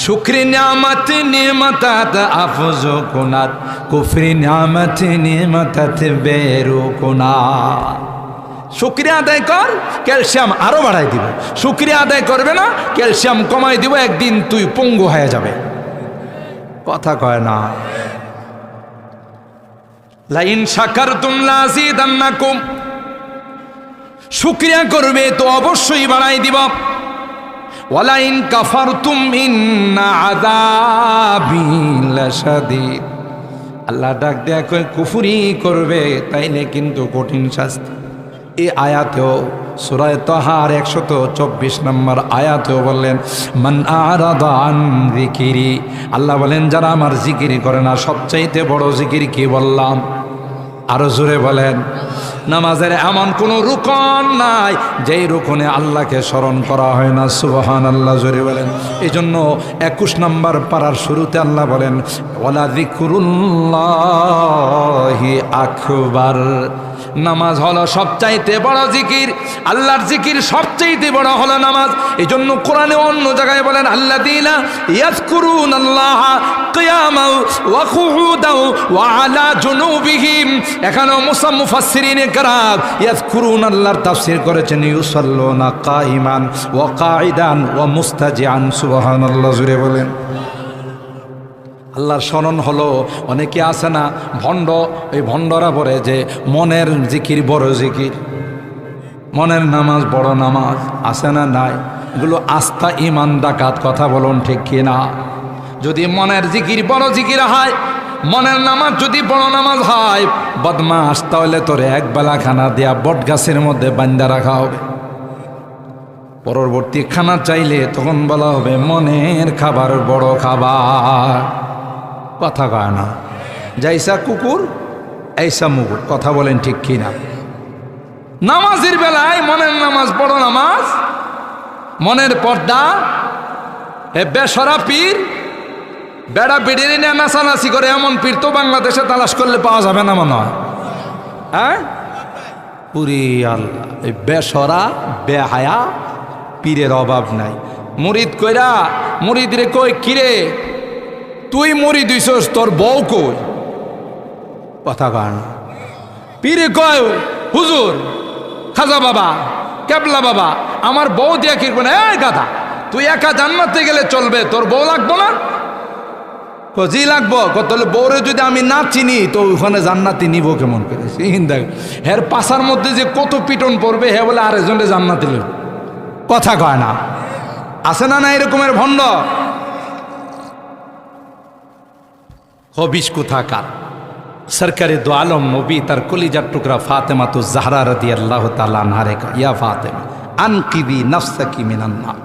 শুকরে নিয়ামত নিয়ামতাত আফজু কুনাত, কুফরি নিয়ামত নিয়ামতাত বেরু কুনাত। শুকরিয়া আদায় কর, ক্যালসিয়াম আরো বাড়াই দিব। শুকরিয়া আদায় করবে না, ক্যালসিয়াম কমাই দিব, একদিন তুই পঙ্গু হয়ে যাবে। কথা কয় না? লাইন শাকারতুম লাযিদান্নাকুম, শুকরিয়া করবে তো অবশ্যই বাড়াই দিব। ওয়ালাইন কাফারতুম ইন্না আযাবি লাশাদীদ, আল্লাহ ডাক দেয়া কয় কুফরি করবে তাইলে কিন্তু কঠিন শাস্তি। এই আয়াতেও সূরা তাহার 124 নম্বর আয়াতেও বললেন মান আরাদা আন যিকিরি, আল্লাহ বলেন যারা আমার জিকির করে না। সবচাইতে বড় জিকির কি বললাম? আরো জোরে বলেন। নামাজের এমন কোনো রুকন নাই যেই রুকনে আল্লাহকে স্মরণ করা হয় না। সুবহানাল্লাহ, জোরে বলেন। এই জন্য 21 নম্বর পারার শুরুতে আল্লাহ বলেন ওয়ালা যিকরুল্লাহি আকবার, নামাজ হলো সবচাইতে বড় জিকির। আল্লাহর জিকির সবচাইতে বড় হলো নামাজ। এই জন্য কোরআনে অন্য জায়গায় বলেন আল্লাযীনা ইয়াযকুরুনাল্লাহা কিয়ামান ওয়া কুউদান ওয়া আলা জুনুবিহিম। এখানেও মুফাসসিরিনে কেরাম ইয়াযকুরুনাল্লাহর তাফসীর করেছেন ইউসাল্লুনা কাইমান ওয়া কাঈদান ওয়া মুস্তাজিআন। সুবহানাল্লাহ, জুড়ে বলেন। আল্লাহর স্মরণ হলো, অনেকে আছে না ভণ্ড, এই ভণ্ডরা বলে যে মনের জিকির বড় জিকির, মনের নামাজ বড় নামাজ। আছে না? নাই। এগুলো আস্থা ইমান ডাকাত। কথা বলুন ঠিক কিনা? যদি মনের জিকির বড় জিকির হয়, মনের নামাজ যদি বড় নামাজ হয়, বদমাস, তাহলে তোরে একবেলা খানা দেয়া বট গাছের মধ্যে বান্ধা রাখা হবে। পরবর্তী খানা চাইলে তখন বলা হবে মনের খাবার বড় খাবার। কথা কয় না? যাইসা কুকুর এইসা মুগুর। কথা বলেন ঠিক কিনা? নামাজের বেলায় মনের নামাজ বড় নামাজ, মনের পর্দা, এ বেসরা পীর, বেড়া বেড়ে নিয়ে নাচানাচি করে এমন পীর তো বাংলাদেশে তালাশ করলে পাওয়া যাবে না মনে হয়। হ্যাঁ, পুরি আল্লাহ, এই বেসরা বেহায়া পীরের অভাব নাই। মুরিদ কইরা মুরিদ রে কই, কিরে তুই মুরিদ হইছস, তোর বউ কই? কথা কয় না। পীরে কয়, হুজুর, খাজা বাবা, কেবলা বাবা, আমার বউ দিয়া কি করবে না? এই গাধা, তুই একা জান্নাতে গেলে চলবে, তোর বউ লাগবো না? জি লাগবো। তাহলে বউরে যদি আমি না চিনি তো ওখানে জান্নাতি নিব কেমন করে? দেখ, হের পাশার মধ্যে যে কত পিটন পড়বে, হে বলে আরেকজনে জান্নাতি নিল। কথা কয় না। আছে না না এরকমের ভণ্ড? হবিস কোথাকার। সরকারে দো আলম নবী তার কলিজার টুকরা ফাতেমা তো জাহরা রাদিয়াল্লাহু তাআলা আনহা রে কয়, ইয়া ফাতেমা আনকিবি নাফসাকি মিনান নার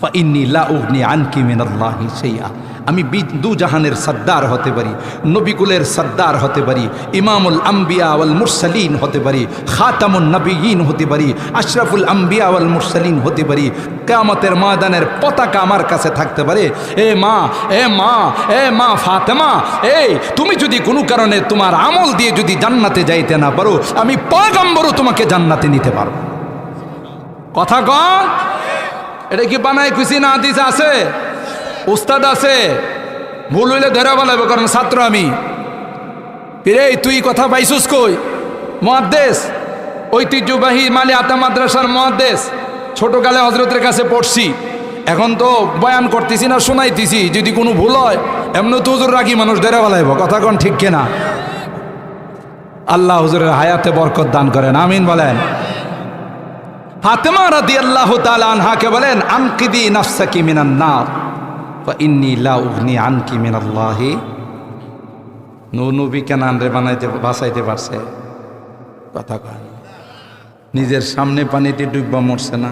ফা ইন্নী লা উগনি আনকি মিনাল্লাহি শাইআ। আমি দু জাহানের সর্দার হতে পারি, নবিকুলের সর্দার হতে পারি, ইমামুল আম্বিয়া ওয়াল মুরসালিন হতে পারি, খাতামুন নবিয়িন হতে পারি, আশরাফুল আম্বিয়া ওয়াল মুরসালিন হতে পারি। কিয়ামতের ময়দানের পতাকা আমার কাছে থাকতে পারে। এ মা, এ মা, এ মা ফাতেমা, এই তুমি যদি কোনো কারণে তোমার আমল দিয়ে যদি জান্নাতে যাইতে না পারো, আমি পয়গম্বরও তোমাকে জান্নাতে নিতে পারবো। কথা কন, এটা কি বানাই খুশি না হাদিস আছে? উস্তাদ আছে, ভুল হইলে ধরে বলাবো, কারণ ছাত্র আমি। রে তুই কথা পাইছুস কই? মুহাদ্দিস, ঐতিহ্যবাহী মালি আতা মাদ্রাসার মুহাদ্দিস, ছোটকালে হজরতের কাছে পড়ছি। এখন তো বয়ান করতেছি না, শোনাইতেছি। যদি কোনো ভুল হয় এমন তো হুজুর রাগি মানুষ ধরে বলাইব। কথা কন ঠিক কিনা? আল্লাহ হুজুরের হায়াতে বরকত দান করেন, আমিন বলেন। ফাতেমা রাদিয়াল্লাহু তাআলা আনহাকে বলেন, আনকিদি নাফসাকি মিনান নার ফা ইন্নী লা উগনি আনকি মিনাল্লাহি। নবী কেনান রে বাঁচাইতে পারছে? কথা কয়। নিজের সামনে পানিতে ডুববা মরছে না?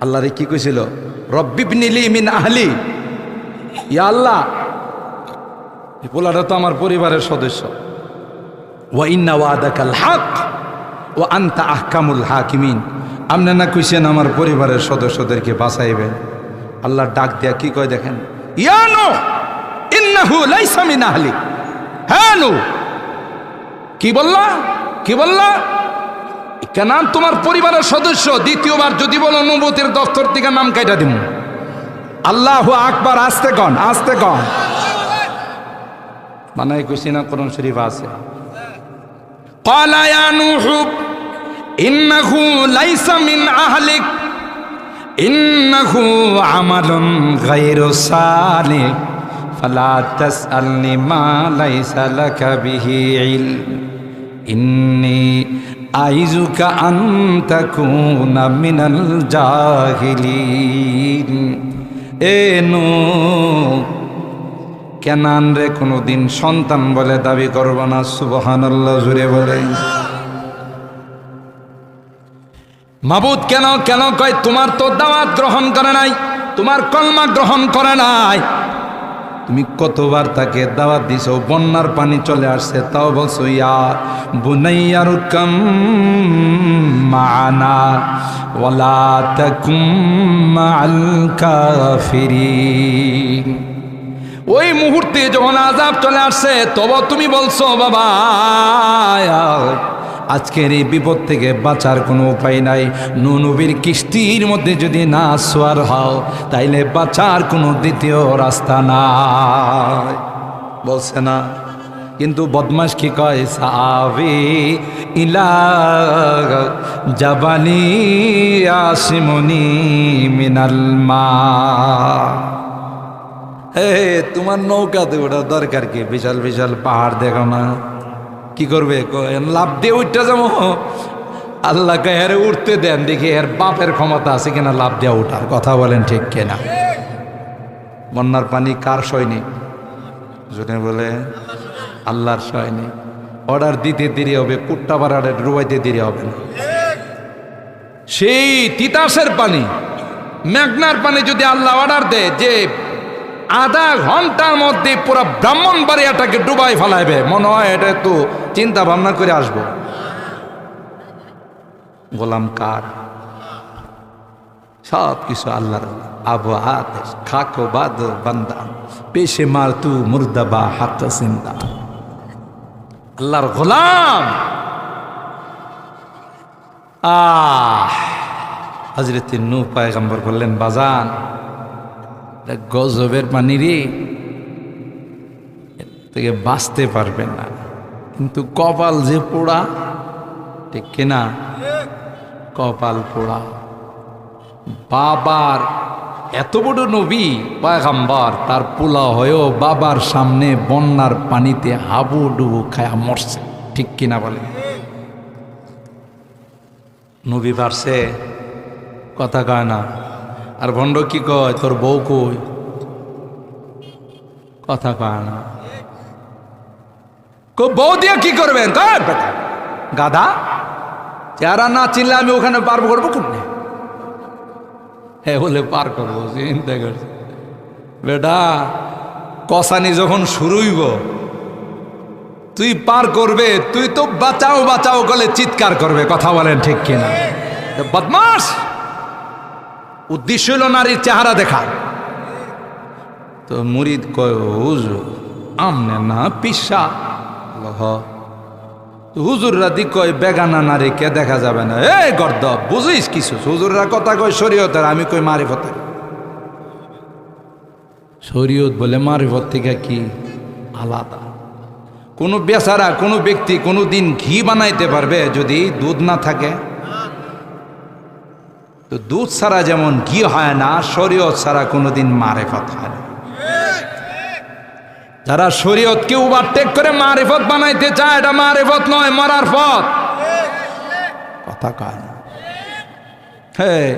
আল্লাহ রে কি কইছিল? রব্বিবনিলি মিন আহলি, ইয়া আল্লাহ, এই পোলাটা তো আমার পরিবারের সদস্য। ওয়া ইন্না ওয়াদাকাল হক ওয়া আনতা আহকামুল হাকিমিন। আপনি না কইছেন আমার পরিবারের সদস্যদেরকে বাঁচাইবেন। আল্লাহ ডাক দেয়া কি কয় দেখেন, ইয়া নূহ ইন্নাহু লাইসা মিন আহলি। হ্যাঁ নূহ, কি বললা? কি বললা? কেন তোমার পরিবারের সদস্য। দ্বিতীয়বার যদি বলো নবুয়তের দফতর থেকে নাম কাইটা দিম। আল্লাহু আকবার, আস্তে কন, আস্তে কন। মানাই কইছি না, কোরআন শরীফ আছে। ক্বালা ইয়া নূহ ইন্নাহু লাইসা মিন আহলিক ইন্নাহু আমালুন গায়রু সালিহ ফালা তাসআলনি মা লাইসা লাকা বিহি ইলম ইন্নী আইজুকা আন তাকুনা মিনাল জাহিলিন। এ নূহ, কেনান রে কোনোদিন সন্তান বলে দাবি করব না। সুবহানাল্লাহ, জুড়ে বলে। মাবুদ কেন কেন কয়? তোমার তো দাওয়াত গ্রহণ করে নাই, তোমার কলমা গ্রহণ করে নাই। তুমি কতবার তাকে দাওয়াত দিছো, বন্যার পানি চলে আসছে, তাও বলছো ইয়া বুনাইয়ার কাম মানা ওয়ালা তাকুম মাআল কাফিরিন। ওই মুহূর্তে যখন আযাব চলে আসছে, তবে তুমি বলছো বাবা আজকের এই বিপদ থেকে বাঁচার কোনো উপায় নাই। নূহ নবীর কিস্তির মধ্যে যদি না সোয়ার হও, তাইলে বাঁচার কোনো দ্বিতীয় রাস্তা নাই, বলছে না? কিন্তু বদমাশ কি কয়? সাবি ইলা জাবালি আসিমুনি মিনাল মা। হে, তোমার নৌকাতে ওটা দরকার কি? বিশাল বিশাল পাহাড় দেখো না, কি করবে? লাভ দিয়ে উঠতে যাবো। আল্লাহ কে এর উঠতে দেন, দেখি এর বাপের ক্ষমতা আছে কিনা লাভ দেওয়া উঠার। কথা বলেন ঠিক কিনা? বন্যার পানি কার সৈনিক? জনে বলে আল্লাহর সৈনিক। অর্ডার দিতে দেরি হবে, কুট্টা বাড়ারে ডুবাইতে দেরি হবে না। সেই তিতাসের পানি, মেঘনার পানি যদি আল্লাহ অর্ডার দেয় যে আধা ঘন্টার মধ্যে পুরো ব্রাহ্মণবাড়িয়াটাকে ডুবাই ফেলাইবে, মনে হয় এটা একটু চিন্তা ভাবনা করে আসবো। গোলাম কার? সব কিছু আল্লাহর আবু আদেশ খাকো বাদ বান্দা পেশে মার তু মুর্দাবা হাত সিন্দা আল্লাহর গোলাম। হযরত নূহ পয়গম্বর বললেন, বাজান গজবের পানি রে, এর থেকে বাঁচতে পারবেন না, কিন্তু কপাল যে পোড়া, ঠিক কিনা? কপাল পোড়া। বাবার এত বড় নবী পয়গম্বর, তার পোলা হয়েও বাবার সামনে বন্যার পানিতে হাবুডুবু খায়া মরছে, ঠিক কিনা বলে? নবী পারছে, কথা কয় না। আর ভণ্ড কি কয়, তোর বউ কই, কথা কয় না। বউ দিয়ে কি করবেন? গাধা, যারা না চিনলে আমি ওখানে পার করবো কোনে? হ্যাঁ বলে পার করবো, চিন্তা করছি। বেটা কসানি যখন শুরু হইব, তুই পার করবে, তুই তো বাঁচাও বাঁচাও গলে চিৎকার করবে, কথা বলেন ঠিক কিনা? বদমাস, উদ্দেশ্য হইল নারীর চেহারা দেখা। তো মুরিদ কয়, হুজুর আমনে না পিসা। হুজুররা দি কয়, বেগানা নারীকে দেখা যাবে না। এই গর্দ, বুঝিস কিছু? হুজুররা কথা কয় শরীয়তের, আমি কই মারিফতের। শরীয়ত বলে মারিফত থেকে কি আলাদা? কোনো বেচারা কোনো ব্যক্তি কোনো দিন ঘি বানাইতে পারবে যদি দুধ না থাকে? তো দুধ ছাড়া যেমন ঘি হয় না, শরীয়ত ছাড়া কোনোদিন মারিফত হয় না। যারা শরীয়তকে ওভারটেক করে মারিফত বানাইতে চায়, এটা মারিফত নয়, মরার পথ। কথা কয় না। হ্যাঁ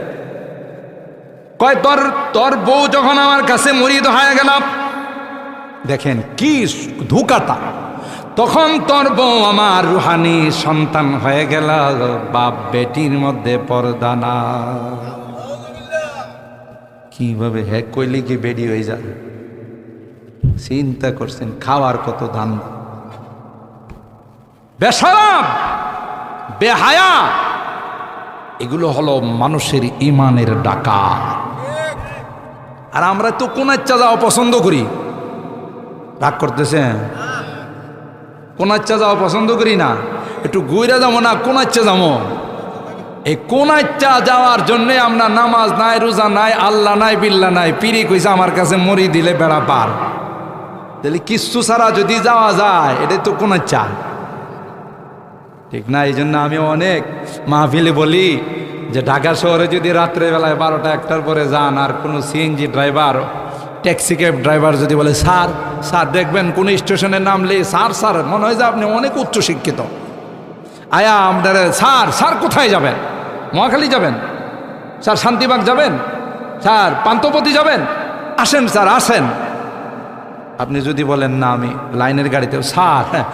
কয়, তোর বউ যখন আমার কাছে মুরিদ হয়ে গেল, দেখেন কি ধোঁকাটা, তখন তোর বউ আমার রুহানি সন্তান হয়ে গেল, বাপ বেটির মধ্যে পর্দা না। কিভাবে হ্যাঁ কইলে কি বেডি হয়ে যায়? চিন্তা করছেন খাওয়ার কত দান? বেশরম বেহায়া, এগুলো হলো মানুষের ইমানের ডাকা। আর আমরা তো কোন ইচ্ছা যাওয়া পছন্দ করি, রাগ করতেছেন? কোন ইচ্ছা যাওয়া পছন্দ করি না, একটু ঘুরে যাবো না, কোন ইচ্ছা যাবো। এই কোন ইচ্ছা যাওয়ার জন্যে আমরা নামাজ নাই, রোজা নাই, আল্লাহ নাই, বিল্লা নাই, পিরি কইছে আমার কাছে মরি দিলে বেড়া পার। তাহলে কিচ্ছু ছাড়া যদি যাওয়া যায়, এটাই তো কোন ইচ্ছা, ঠিক না? এই জন্য আমি অনেক মাহফিলে বলি যে ঢাকা শহরে যদি রাত্রেবেলায় 12টা 1টার পরে যান, আর কোনো CNG driver, taxi cab driver যদি বলে স্যার স্যার, দেখবেন কোনো স্টেশনে নামলে স্যার স্যার মনে হয় যে আপনি অনেক উচ্চশিক্ষিত। আয়া আপনার স্যার স্যার কোথায় যাবেন? মহাখালী যাবেন? স্যার শান্তিবাগ যাবেন? স্যার পান্থপতি যাবেন? আসেন স্যার আসেন। আপনি যদি বলেন না আমি লাইনের গাড়িতে, স্যার হ্যাঁ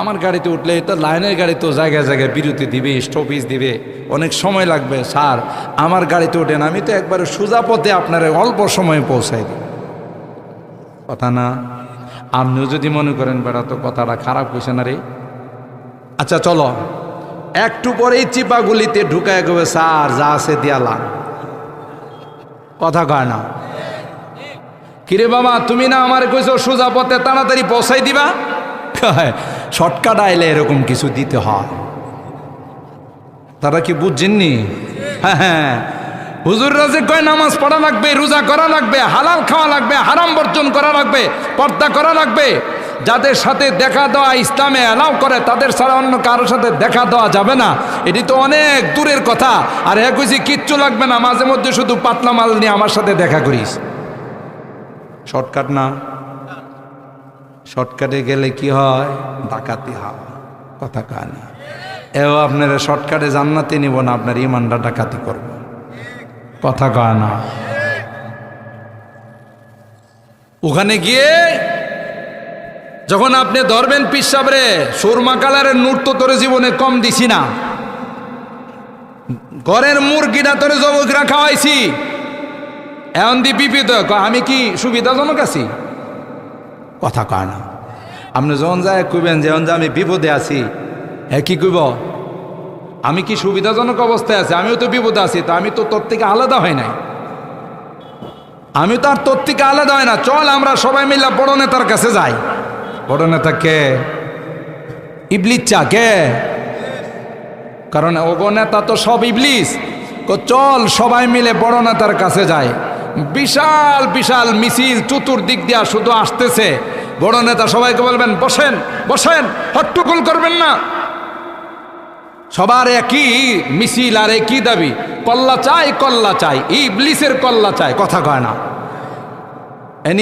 আমার গাড়িতে উঠলে তো লাইনের গাড়ি তো জায়গায় জায়গায় বিরতি দিবে, স্টপেজ দিবে, অনেক সময় লাগবে, স্যার আমার গাড়িতে ওঠেন, আমি তো একবারে সোজা পথে আপনার অল্প সময়ে পৌঁছাই দিই। কথা না? আপনিও যদি মনে করেন বেড়া তো কথাটা খারাপ হয়েছে না রে, আচ্ছা চলো একটু পরেই চিপাগুলিতে ঢুকায় গেবে, স্যার যা আছে দিয়ালাম। কথা কয় না? কিরে বাবা, তুমি না আমার কইছো সোজা পথে তাড়াতাড়ি পৌঁছাই দিবা? শর্টকাট আইলে এরকম কিছু দিতে হয়। তারা কি বুঝছেননি? হ্যাঁ হ্যাঁ, হুজুররা যে কয় নামাজ পড়া লাগবে, রোজা করা লাগবে, হালাল খাওয়া লাগবে, হারাম বর্জন করা লাগবে, পর্দা করা লাগবে, যাদের সাথে দেখা দেওয়া ইসলামে অ্যালাউ করে তাদের ছাড়া অন্য কারোর সাথে দেখা দেওয়া যাবে না, এটি তো অনেক দূরের কথা। আর হ্যাঁ কইছি কিচ্ছু লাগবে না, মাঝে মধ্যে শুধু পাতলা মাল নিয়ে আমার সাথে দেখা করিস। শর্টকাট না? শর্টকাটে গেলে কি হয়? ডাকাতি হয়। কথা কয় না? এও আপনারা শর্টকাটে জান্নাতে নিব না, আপনার ইমানটা ডাকাতি করব। কথা কয় না? ওখানে গিয়ে যখন আপনি ধরবেন পিসাবরে, সুরমা কালারের নূর তো তোর জীবনে কম দিছি না, ঘরের মুরগিটা তোরে জবকরা খাওয়াইছি, এখন দি বিপিত, আমি কি সুবিধাজনক আছি? কথা কয় না? আপনি যখন যায় কইবেন যে আমি বিপদে আছি, হ্যাঁ কি কইব? আমি কি সুবিধাজনক অবস্থায় আছি? আমিও তো বিপদে আছি, তো আমি তো তোর থেকে আলাদা হয় নাই, আমি তো আর তোর থেকে আলাদা হয় না। চল আমরা সবাই মিলে বড় নেতার কাছে যাই। বড় নেতা কে? ইবলিস। চা কে? কারণ ওগো নেতা তো সব ইবলিস। চল সবাই মিলে বড় নেতার কাছে যাই। বিশাল বিশাল মিছিল চতুর্দিক দিয়া শুধু আসতেছে। বড় নেতা সবাইকে বলবেন, বসেন বসেন, হট্টগোল করবেন না। সবার একই মিছিল আর একই দাবি, কল্লা চাই কল্লা চাই, ইবলিসের কল্লা চাই, কথা কয় না।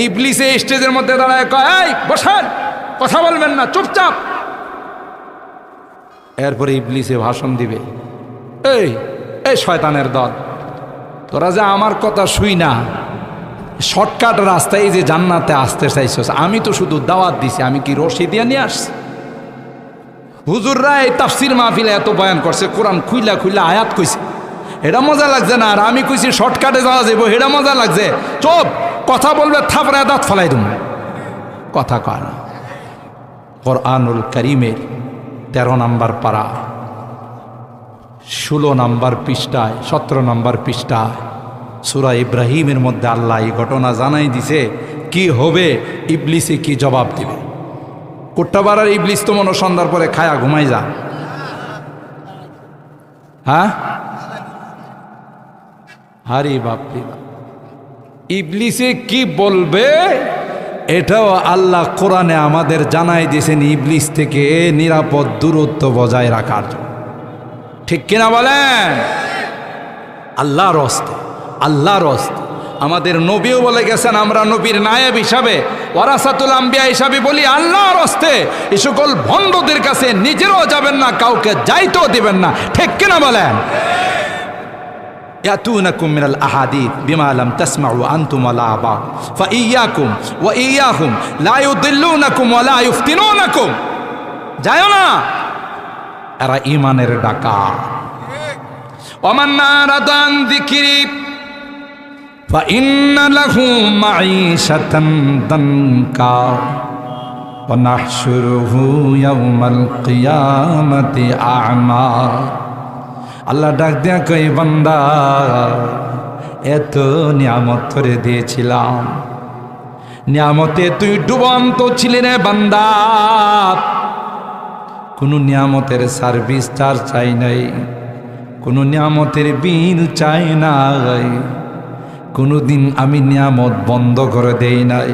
ইবলিসে স্টেজের মধ্যে দাঁড়ায় কয়, এই বসেন, কথা বলবেন না, চুপচাপ। এরপরে ইবলিসে ভাষণ দিবে, এই এই শয়তানের দল, তোরা যে আমার কথা শুই না শর্টকাট রাস্তায় এই যে জান্নাতে আসতে চাইছস, আমি তো শুধু দাওয়াত দিছি, আমি কি রশি দিয়ে নিয়ে আসছি? হুজুররা এই তাফসির মাহফিলে এত বয়ান করছে, কোরআন খুইলা খুইলা আয়াত কইছে, এটা মজা লাগছে না। আর আমি কইছি শর্টকাটে যাওয়া যাবো, এটা মজা লাগছে। চুপ, কথা বলবে থাপড়ে দাঁত ফেলাই দেব, কথা কয় না। কোরআনুল কারীমের 13 নম্বর পারা 16 নম্বর পৃষ্ঠায় 17 নম্বর পৃষ্ঠায় সূরা ইব্রাহিমের মধ্যে আল্লাহ এই ঘটনা জানাই দিছে, কি হবে, ইবলিসে কি জবাব দিবে। কোট্টাবাড়ার ইবলিস তো মনে সন্ধ্যার পরে খায়া ঘুমাই যা। হ্যাঁ, আরে বাপরে, ইবলিসে কি বলবে এটাও আল্লাহ কোরআনে আমাদের জানাই দিয়েছেন, ইবলিস থেকে নিরাপদ দূরত্ব বজায় রাখার জন্য। ঠিক কিনা বলেন? আল্লাহর হস্তে, আল্লাহর হস্তে। আমাদের নবীও বলে গেছেন, আমরা নবীর নায়েব হিসাবে, ওয়ারাসাতুল আম্বিয়া হিসাবে বলি, আল্লাহর হস্তে এই সকল ভণ্ডদের কাছে নিজেরাও যাবেন না, কাউকে যাইতেও দিবেন না। ঠিক কিনা বলেন? ইয়াতুনাকুম মিনাল আহাদিথ বিমা লাম তাসমাউ আনতুম ওয়ালা আবা ফাইয়াকুম ওয়া ইয়াহুম লা ইউদিল্লুনাকুম ওয়া লা ইফতিনুনাকুম। যায়ও না, এরা ঈমানের ডাকা। ওমান নারাদা আন যিকরি ফাইন্না লাহু মাঈশাতান দানকা ওয়া নাহশুরুহু ইয়াওমাল কিয়ামাতি আ'মা। আল্লাহ ডাক দিয়া কই, বান্দা এত নিয়ামত ধরে দিয়েছিলাম, নিয়ামতে তুই ডুবন্ত ছিলি রে বান্দা, কোনো নিয়ামতের সার্ভিস চার্জ চাই নাই, কোনো নিয়ামতের বিল চাই নাই, কোনোদিন আমি নিয়ামত বন্ধ করে দেই নাই।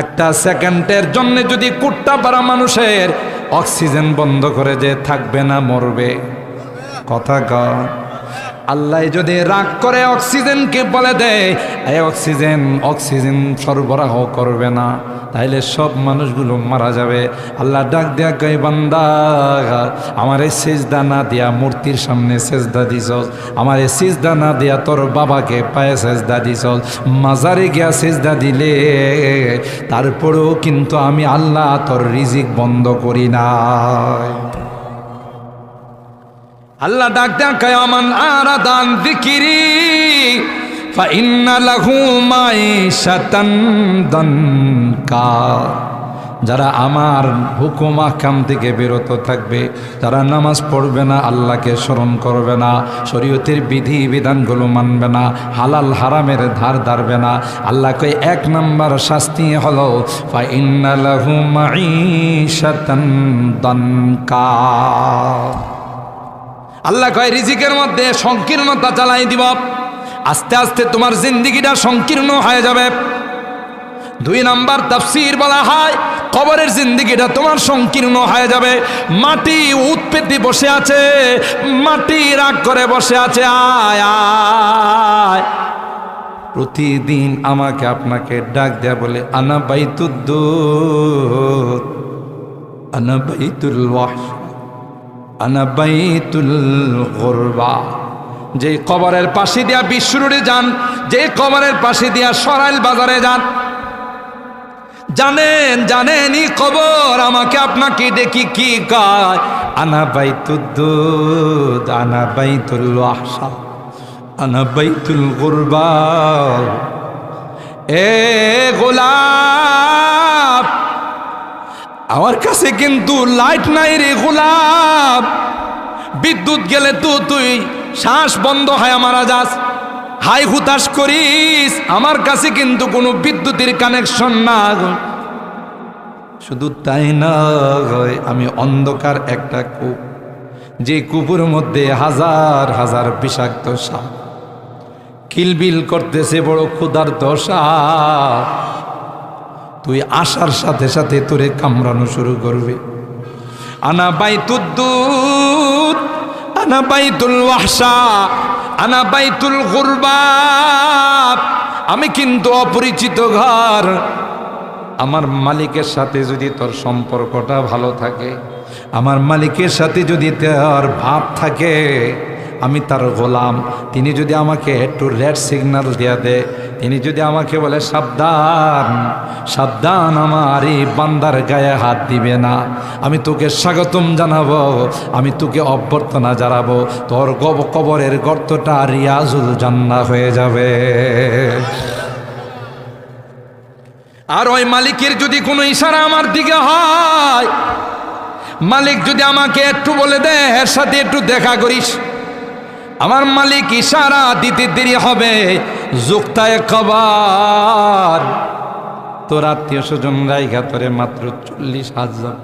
একটা সেকেন্ডের জন্য যদি কুট্টাপাড়া মানুষের অক্সিজেন বন্ধ করে যে থাকবে না, মরবে, কথা কর। আল্লাহ যদি রাগ করে অক্সিজেনকে বলে দেয় এই অক্সিজেন অক্সিজেন সরবরাহ করবে না, তাইলে সব মানুষগুলো মারা যাবে। আল্লাহ ডাক দেয়া কয়, বান্দা আমারে সিজদা না দিয়া মূর্তির সামনে সিজদা দিছস, আমারে সিজদা না দিয়া তোর বাবাকে পায়ে সিজদা দিছস, মাজারে গিয়া সিজদা দিলে, তারপরেও কিন্তু আমি আল্লাহ তোর রিজিক বন্ধ করি না। আল্লাহ ডাক দেয়া কয়, আমান আরাদা আন যিকরি ফাইন্না লাহু মাঈশাতান দানকা। যারা আমার হুকুম আহকাম থেকে বিরত থাকবে, যারা নামাজ পড়বে না, আল্লাহকে স্মরণ করবে না, শরীয়তের বিধি বিধানগুলো মানবে না, হালাল হারামের ধার ধারবে না, আল্লাহ কয় 1 নম্বর শাস্তি হলো ফাইন্না লাহু মাঈশাতান দানকা। আল্লাহ কয় রিজিকের মধ্যে সংকীর্ণতা চালাই দিব, আস্তে আস্তে তোমার জিন্দিগিটা সংকীর্ণ হয়ে যাবে। 2 নম্বর তাফসীর বলা হয়, কবরের জিন্দিগিটা তোমার সংকীর্ণ হয়ে যাবে। মাটি উৎপেতে বসে আছে, মাটি রাগ করে বসে আছে, আয় আয়। প্রতিদিন আমাকে আপনাকে ডাক দেয়া বলে, আনা বাইতুদ্দুর, আনা বাইতুল ওয়াহশ, আনা বাইতুল গুরবা। যে কবরের পাশে দিয়া বিশ্বরুড়ে যান, যে কবরের পাশে দিয়া সরাইল বাজারে যান, জানেন জানেনই কবর আমাকে আপনাকে দেখি কি কয়, আনা বাইতুদ্দুদ, আনা বাইতুল ওয়াহশা, আনা বাইতুল গুরবা। এ গোলাপ, আমার কাছে কিন্তু লাইট নাই রে গোলাপ, বিদ্যুৎ গেলে তুই শ্বাস বন্ধ হয় মারা যাস, হাই হুতাশ করিস। আমার কাছে কিন্তু কোনো বিদ্যুতের কানেকশন না। শুধু তাই না, আমি অন্ধকার একটা কূপ, যে কূপের মধ্যে হাজার হাজার বিষাক্ত সাপ কিলবিল করতেছে, বড় ক্ষুধার্ত সাপ। তুই আসার সাথে সাথে তোরে কামড়ানো শুরু করবে। আনা বাইতুদ্দুত, আনা বাইতুল ওয়াহশা, আনা বাইতুল গুরবাব। আমি কিন্তু অপরিচিত ঘর। আমার মালিকের সাথে যদি তোর সম্পর্কটা ভালো থাকে, আমার মালিকের সাথে যদি তোর ভাব থাকে, আমি তার গোলাম, তিনি যদি আমাকে একটু রেড সিগন্যাল দিয়ে দেয়, তিনি যদি আমাকে বলে সাবধান সাবধান, আমার এই বান্দার গায়ে হাত দিবে না, আমি তোকে স্বাগতম জানাবো, আমি তোকে অভ্যর্থনা জানাবো, তোর কবরের গর্তটা রিয়াজুল জান্নাহ হয়ে যাবে। আর ওই মালিকের যদি কোনো ইশারা আমার দিকে হয়, মালিক যদি আমাকে একটু বলে দে এর সাথে একটু দেখা করিস, আমার মালিক ইশারা দিতে দেরি হবে, যুক্তায় কবর, তোর আত্মীয় স্বজন রাইগা তোরে মাত্র 40,000,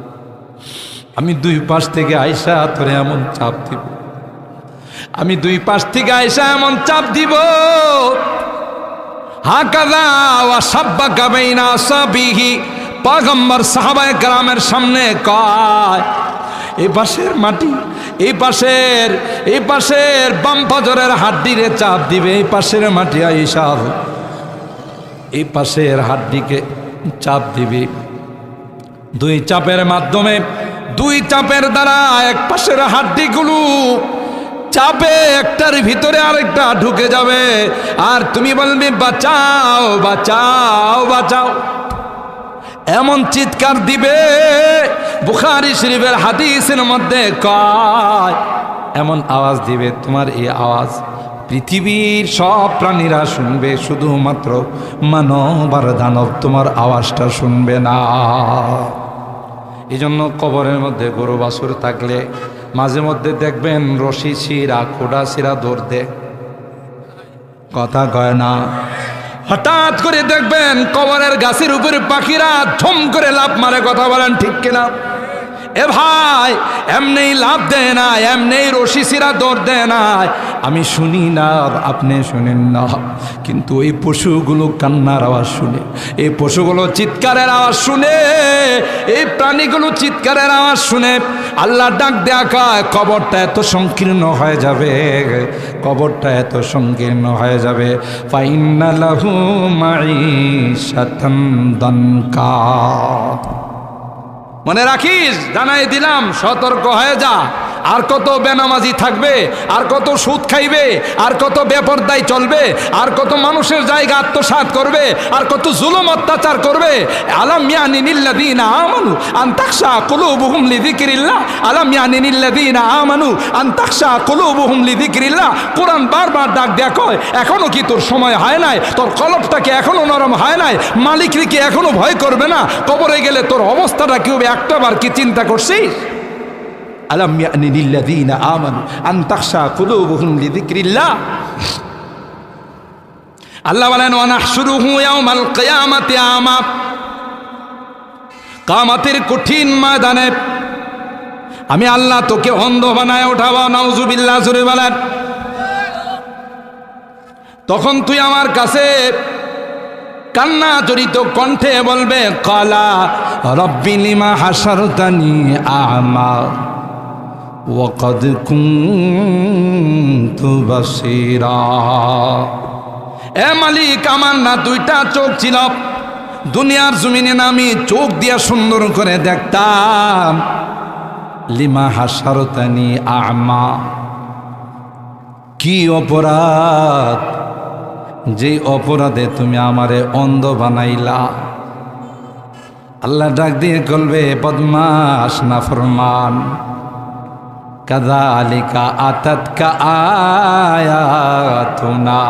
আমি দুই পাশ থেকে আইসা তোরে এমন চাপ দিব, আমি দুই পাশ থেকে আইসা এমন চাপ দিব, হাকাযা ওয়া সাব্বাকা বাইনা সাবিহি। পয়গম্বর সাহাবায়ে কেরামের সামনে কয়, এই পাশের মাটি, এই পাশের বাম পাজরের হাড্ডিরে চাপ দিবে, এই পাশের মাটি আইসা এই পাশের হাড্ডিকে চাপ দিবে। দুই চাপের মাধ্যমে, দুই চাপের দ্বারা এক পাশের হাড্ডিগুলো চাপে একটার ভিতরে আরেকটা ঢুকে যাবে, আর তুমি বলবে বাঁচাও বাঁচাও বাঁচাও, এমন চিৎকার দিবে। বুখারী শরীফের হাদিসের মধ্যে কয়, এমন আওয়াজ দিবে, তোমার এই আওয়াজ পৃথিবীর সব প্রাণীরা শুনবে, শুধুমাত্র মানব আর দানব তোমার আওয়াজটা শুনবে না। এই জন্য কবরের মধ্যে গরু বাছুর থাকলে মাঝে মধ্যে দেখবেন রশি ছিঁড়া, খোঁড়া ছিঁড়া দৌড় দে, কথা কয় না। হঠাৎ করে দেখবেন কবরের গাছের উপরে পাখিরা ঝম করে লাফ মারে, কথা বলেন ঠিক কিনা? এ ভাই, এমনি লাভ দেয় না, এমনি রশি ছিঁড়া দৌড় দেয় না। আমি শুনি না, আপনি শুনেন না, কিন্তু এই পশুগুলো কান্নার আওয়াজ শুনে, এই পশুগুলো চিৎকারের আওয়াজ শুনে, এই প্রাণীগুলো চিৎকারের আওয়াজ শুনে আল্লাহ ডাক দেয়া কয়, কবরটা এত সংকীর্ণ হয়ে যাবে, কবরটা এত সংকীর্ণ হয়ে যাবে। ফাইন্না লাহু মাঈশাতান দানকা। মনে রাখিস, জানাই দিলাম, সতর্ক হয়ে যা। আর কত বেনামাজি থাকবে, আর কত সুদ খাইবে, আর কত বেপরদায় চলবে, আর কত মানুষের জায়গা আত্মসাৎ করবে, আর কত জুলুম অত্যাচার করবে। আলাম ইয়ানি লিল্লাযীনা আমানু আন তাখশা কুলুবুহুম লিযিকরিল্লাহ, আলাম ইয়ানি লিল্লাযীনা আমানু আন তাখশা কুলুবুহুম লিযিকরিল্লাহ। কোরআন বারবার ডাক দেয়া কয়, এখনো কি তোর সময় হয় নাই? তোর কলবটাকে এখনো নরম হয় নাই? মালিককে কি এখনো ভয় করবে না? কবরে গেলে তোর অবস্থাটা কি হবে একটাবার কি চিন্তা করছিস? আলাম ইয়ানি লিল্লাযীনা আমানু আন তাখশা কুলুবুহুম লিযিকরিল্লাহ। আল্লাহ বলেন, ওয়া নাহশুরুহু ইয়াওমাল কিয়ামাতি আমা। কিয়ামতের কঠিন ময়দানে আমি আল্লাহ তোকে অন্ধ বানায় উঠাবো। নাউজুবিল্লাহ, জোরে বলেন। তখন তুই আমার কাছে কান্না জড়িত কণ্ঠে বলবে, ক্বালা রব্বি লিমা হাশারতানি আ'মা ওয়া ক্বাদ কুনতু বাসীরা। এ মালিক, আমার না দুইটা চোখ ছিল, দুনিয়ার জমিনে না আমি চোখ দিয়া সুন্দর করে দেখতাম। লিমা হাশারতানি আ'মা, কি অপরাধ, যে অপরাধে তুমি আমারে অন্ধ বানাইলা। আল্লাহ ডাক দিয়ে বলবে, বদমাশ নাফরমান, কাযালিকা আতাতকা আয়াতুনা,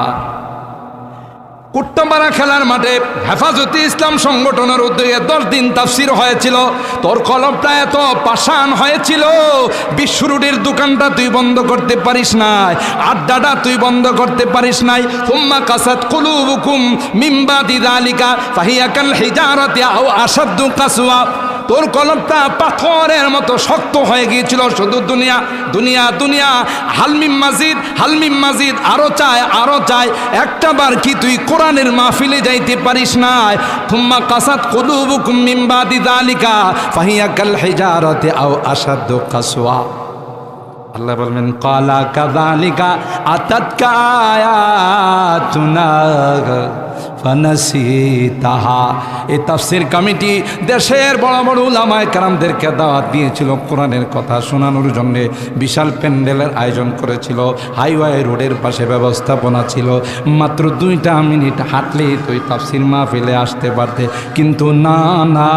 কুট্টামারা খেলার মাঠে হেফাজতে ইসলাম সংগঠনের উদ্যোগে 10 দিন তাফসির হয়েছিল। তোর কলমটা এত পাষাণ হয়েছিল, বিশ্বরুটির দোকানটা তুই বন্ধ করতে পারিস নাই, আড্ডাটা তুই বন্ধ করতে পারিস নাই। সুম্মা কাসাত কুলুবুকুম মিন বাদি যালিকা ফাহিয়া কাল হিজারাতি আও আশাদ্দু কাসওয়া। তোর কলমটা পাথরের মতো শক্ত হয়ে গিয়েছিল, শুধু দুনিয়া দুনিয়া দুনিয়া, হালমিম মাজিদ হালমিম মাজিদ, আরো চায় আরো চায়। একটা বার কি তুই কোরআনের মাহফিলে যাইতে পারিস নাই? থুম্মা কাসাত কুলুবুকুম মিন বাদি যালিকা ফাহিয়া কাল হিজারাতি আও আশাদ্দু কাসওয়া। আল্লাহ বলবেন ক্বালা কাযালিকা আতাতকা আয়াতুনা ফানাসিতাহা। এই তাফসীর কমিটি দেশের বড় বড় উলামায়ে কেরামদেরকে দাওয়াত দিয়েছিল, কোরআনের কথা শোনানোর জন্য বিশাল প্যান্ডেলের আয়োজন করেছিল, হাইওয়ে রোডের পাশে ব্যবস্থাপনা ছিল। মাত্র 2টা মিনিট হাঁটলেই তুই তাফসীর মাহফিলে আসতে পারতে, কিন্তু না না,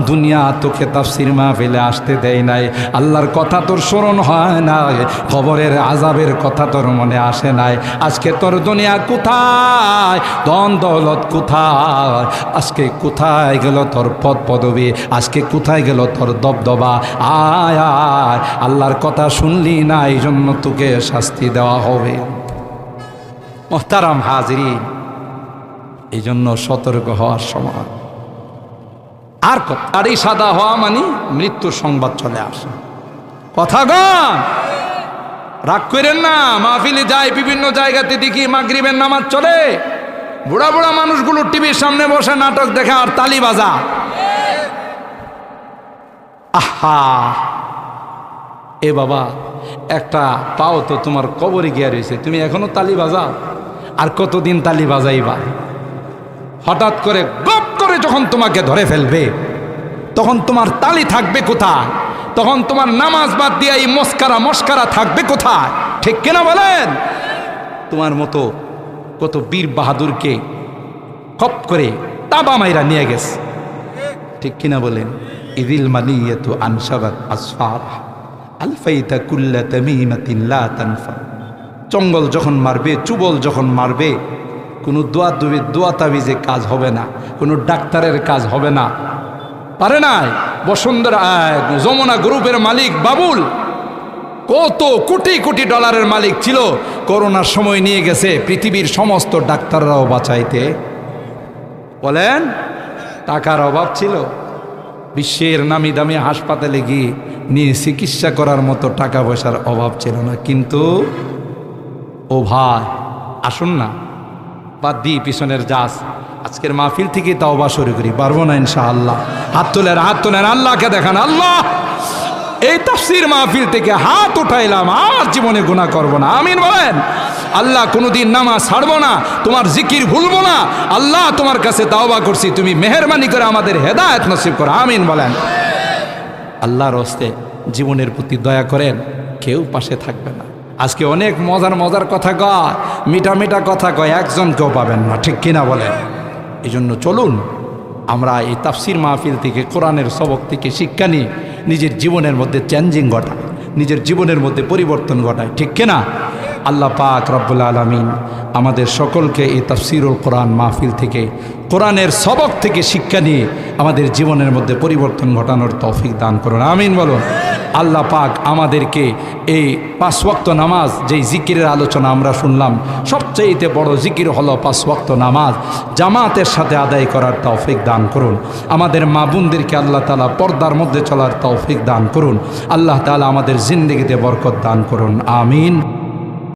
দুনিয়া তোকে তাফসীর মাহফিলে আসতে দেয় নাই। আল্লাহর কথা তোর স্মরণ হয় না, কবরের আযাবের কথা তোর মনে আসে নাই। আজকে তোর দুনিয়া কোথায়, ধন দৌলত কোথায়, আজকে কোথায় গেল তোর পদ পদবী, আজকে কোথায় গেল তোর দবদবা? আয় আয়, আল্লাহর কথা শুনলি না, এই জন্য তোকে শাস্তি দেওয়া হবে। মুহতারাম হাজিরিন, এই জন্য সতর্ক হওয়ার সময়। আর গাড়ি সাদা হওয়া মানে মৃত্যুর সংবাদ চলে আসে। কথা গান রাগ করেন না, মাহফিলে যাই বিভিন্ন জায়গাতে দেখি মাগরিবের নামাজ চলে, বুড়া বুড়া মানুষগুলো টিভির সামনে বসে নাটক দেখে আর তালি বাজা। আহা, এ বাবা, একটা পাও তো তোমার কবরে গিয়া রয়েছে, তুমি এখনো তালি বাজাও? আর কতদিন তালি বাজাইবা? হঠাৎ করে গপ করে যখন তোমাকে ধরে ফেলবে, তখন তোমার তালি থাকবে কোথায়? তখন তোমার নামাজ বাদ দিয়ে এই মস্কারা থাকবে কোথায়? ঠিক কিনা বলেন? তোমার মতো কত বীর বাহাদুরকে খপ করে তাবা মাইরা নিয়ে গেছে, ঠিক কিনা বলেন? ইদিল মালিয়াতু আনসাবাত আসফার আলফাইতা কুল্লা তামিমাতিন লা তানফা। জঙ্গল যখন মারবে, চুবল যখন মারবে, কোনো দোয়া তাবিজে কাজ হবে না, কোনো ডাক্তারের কাজ হবে না। পারে নাই? বসুন্ধরা যমুনা গ্রুপের মালিক বাবুল কত কোটি কোটি ডলারের মালিক ছিল, করোনার সময় নিয়ে গেছে পৃথিবীর সমস্ত ডাক্তাররাও বাঁচাইতে। বলেন, টাকার অভাব ছিল? বিশ্বের নামি দামি হাসপাতালে গিয়ে নিয়ে চিকিৎসা করার মতো টাকা পয়সার অভাব ছিল না। কিন্তু ও ভাই, আসুন না, বাদ দিই পিছনের জাস, আজকের মাহফিল থেকে তাওবা শুরু করি। পারবো না ইনশাআল্লাহ? হাত তোলেন, হাত তোলেন, আল্লাহকে দেখান। আল্লাহ, এই তাফসীর মাহফিল থেকে হাত উঠাইলাম, আর জীবনে গুনাহ করব না। আমিন বলেন। আল্লাহ, কোনোদিন নামাজ ছাড়বো না, তোমার জিকির ভুলবো না। আল্লাহ, তোমার কাছে তাওবা করছি, তুমি মেহেরবানি করে আমাদের হেদায়েত নসিব করো। আমিন বলেন। আল্লাহর হস্তে জীবনের প্রতি দয়া করেন, কেউ পাশে থাকবে না। আজকে অনেক মজার কথা কয়, মিঠা কথা কয়, একজন কেউ পাবেন না, ঠিক কিনা বলেন? এই জন্য চলুন আমরা এই তাফসীর মাহফিল থেকে, কোরআনের সবক থেকে শিক্ষা নিয়ে নিজের জীবনের মধ্যে চেঞ্জিং ঘটায়, নিজের জীবনের মধ্যে পরিবর্তন ঘটায়, ঠিক কিনা? আল্লাহ পাক রব্বুল আলামিন আমাদের সকলকে এই তাফসীরুল কোরআন মাহফিল থেকে, কোরআনের সবক থেকে শিক্ষা নিয়ে আমাদের জীবনের মধ্যে পরিবর্তন ঘটানোর তৌফিক দান করুন। আমিন বলুন। আল্লাহ পাক আমাদেরকে এই 5 ওয়াক্ত নামাজ, যেই জিকিরের আলোচনা আমরা শুনলাম, সবচেয়ে বড় জিকির হলো 5 ওয়াক্ত নামাজ জামাতের সাথে আদায় করার তৌফিক দান করুন। আমাদের মা বোনদেরকে আল্লাহ তাআলা পর্দার মধ্যে চলার তৌফিক দান করুন। আল্লাহ তাআলা আমাদের জিন্দেগিতে বরকত দান করুন। আমিন।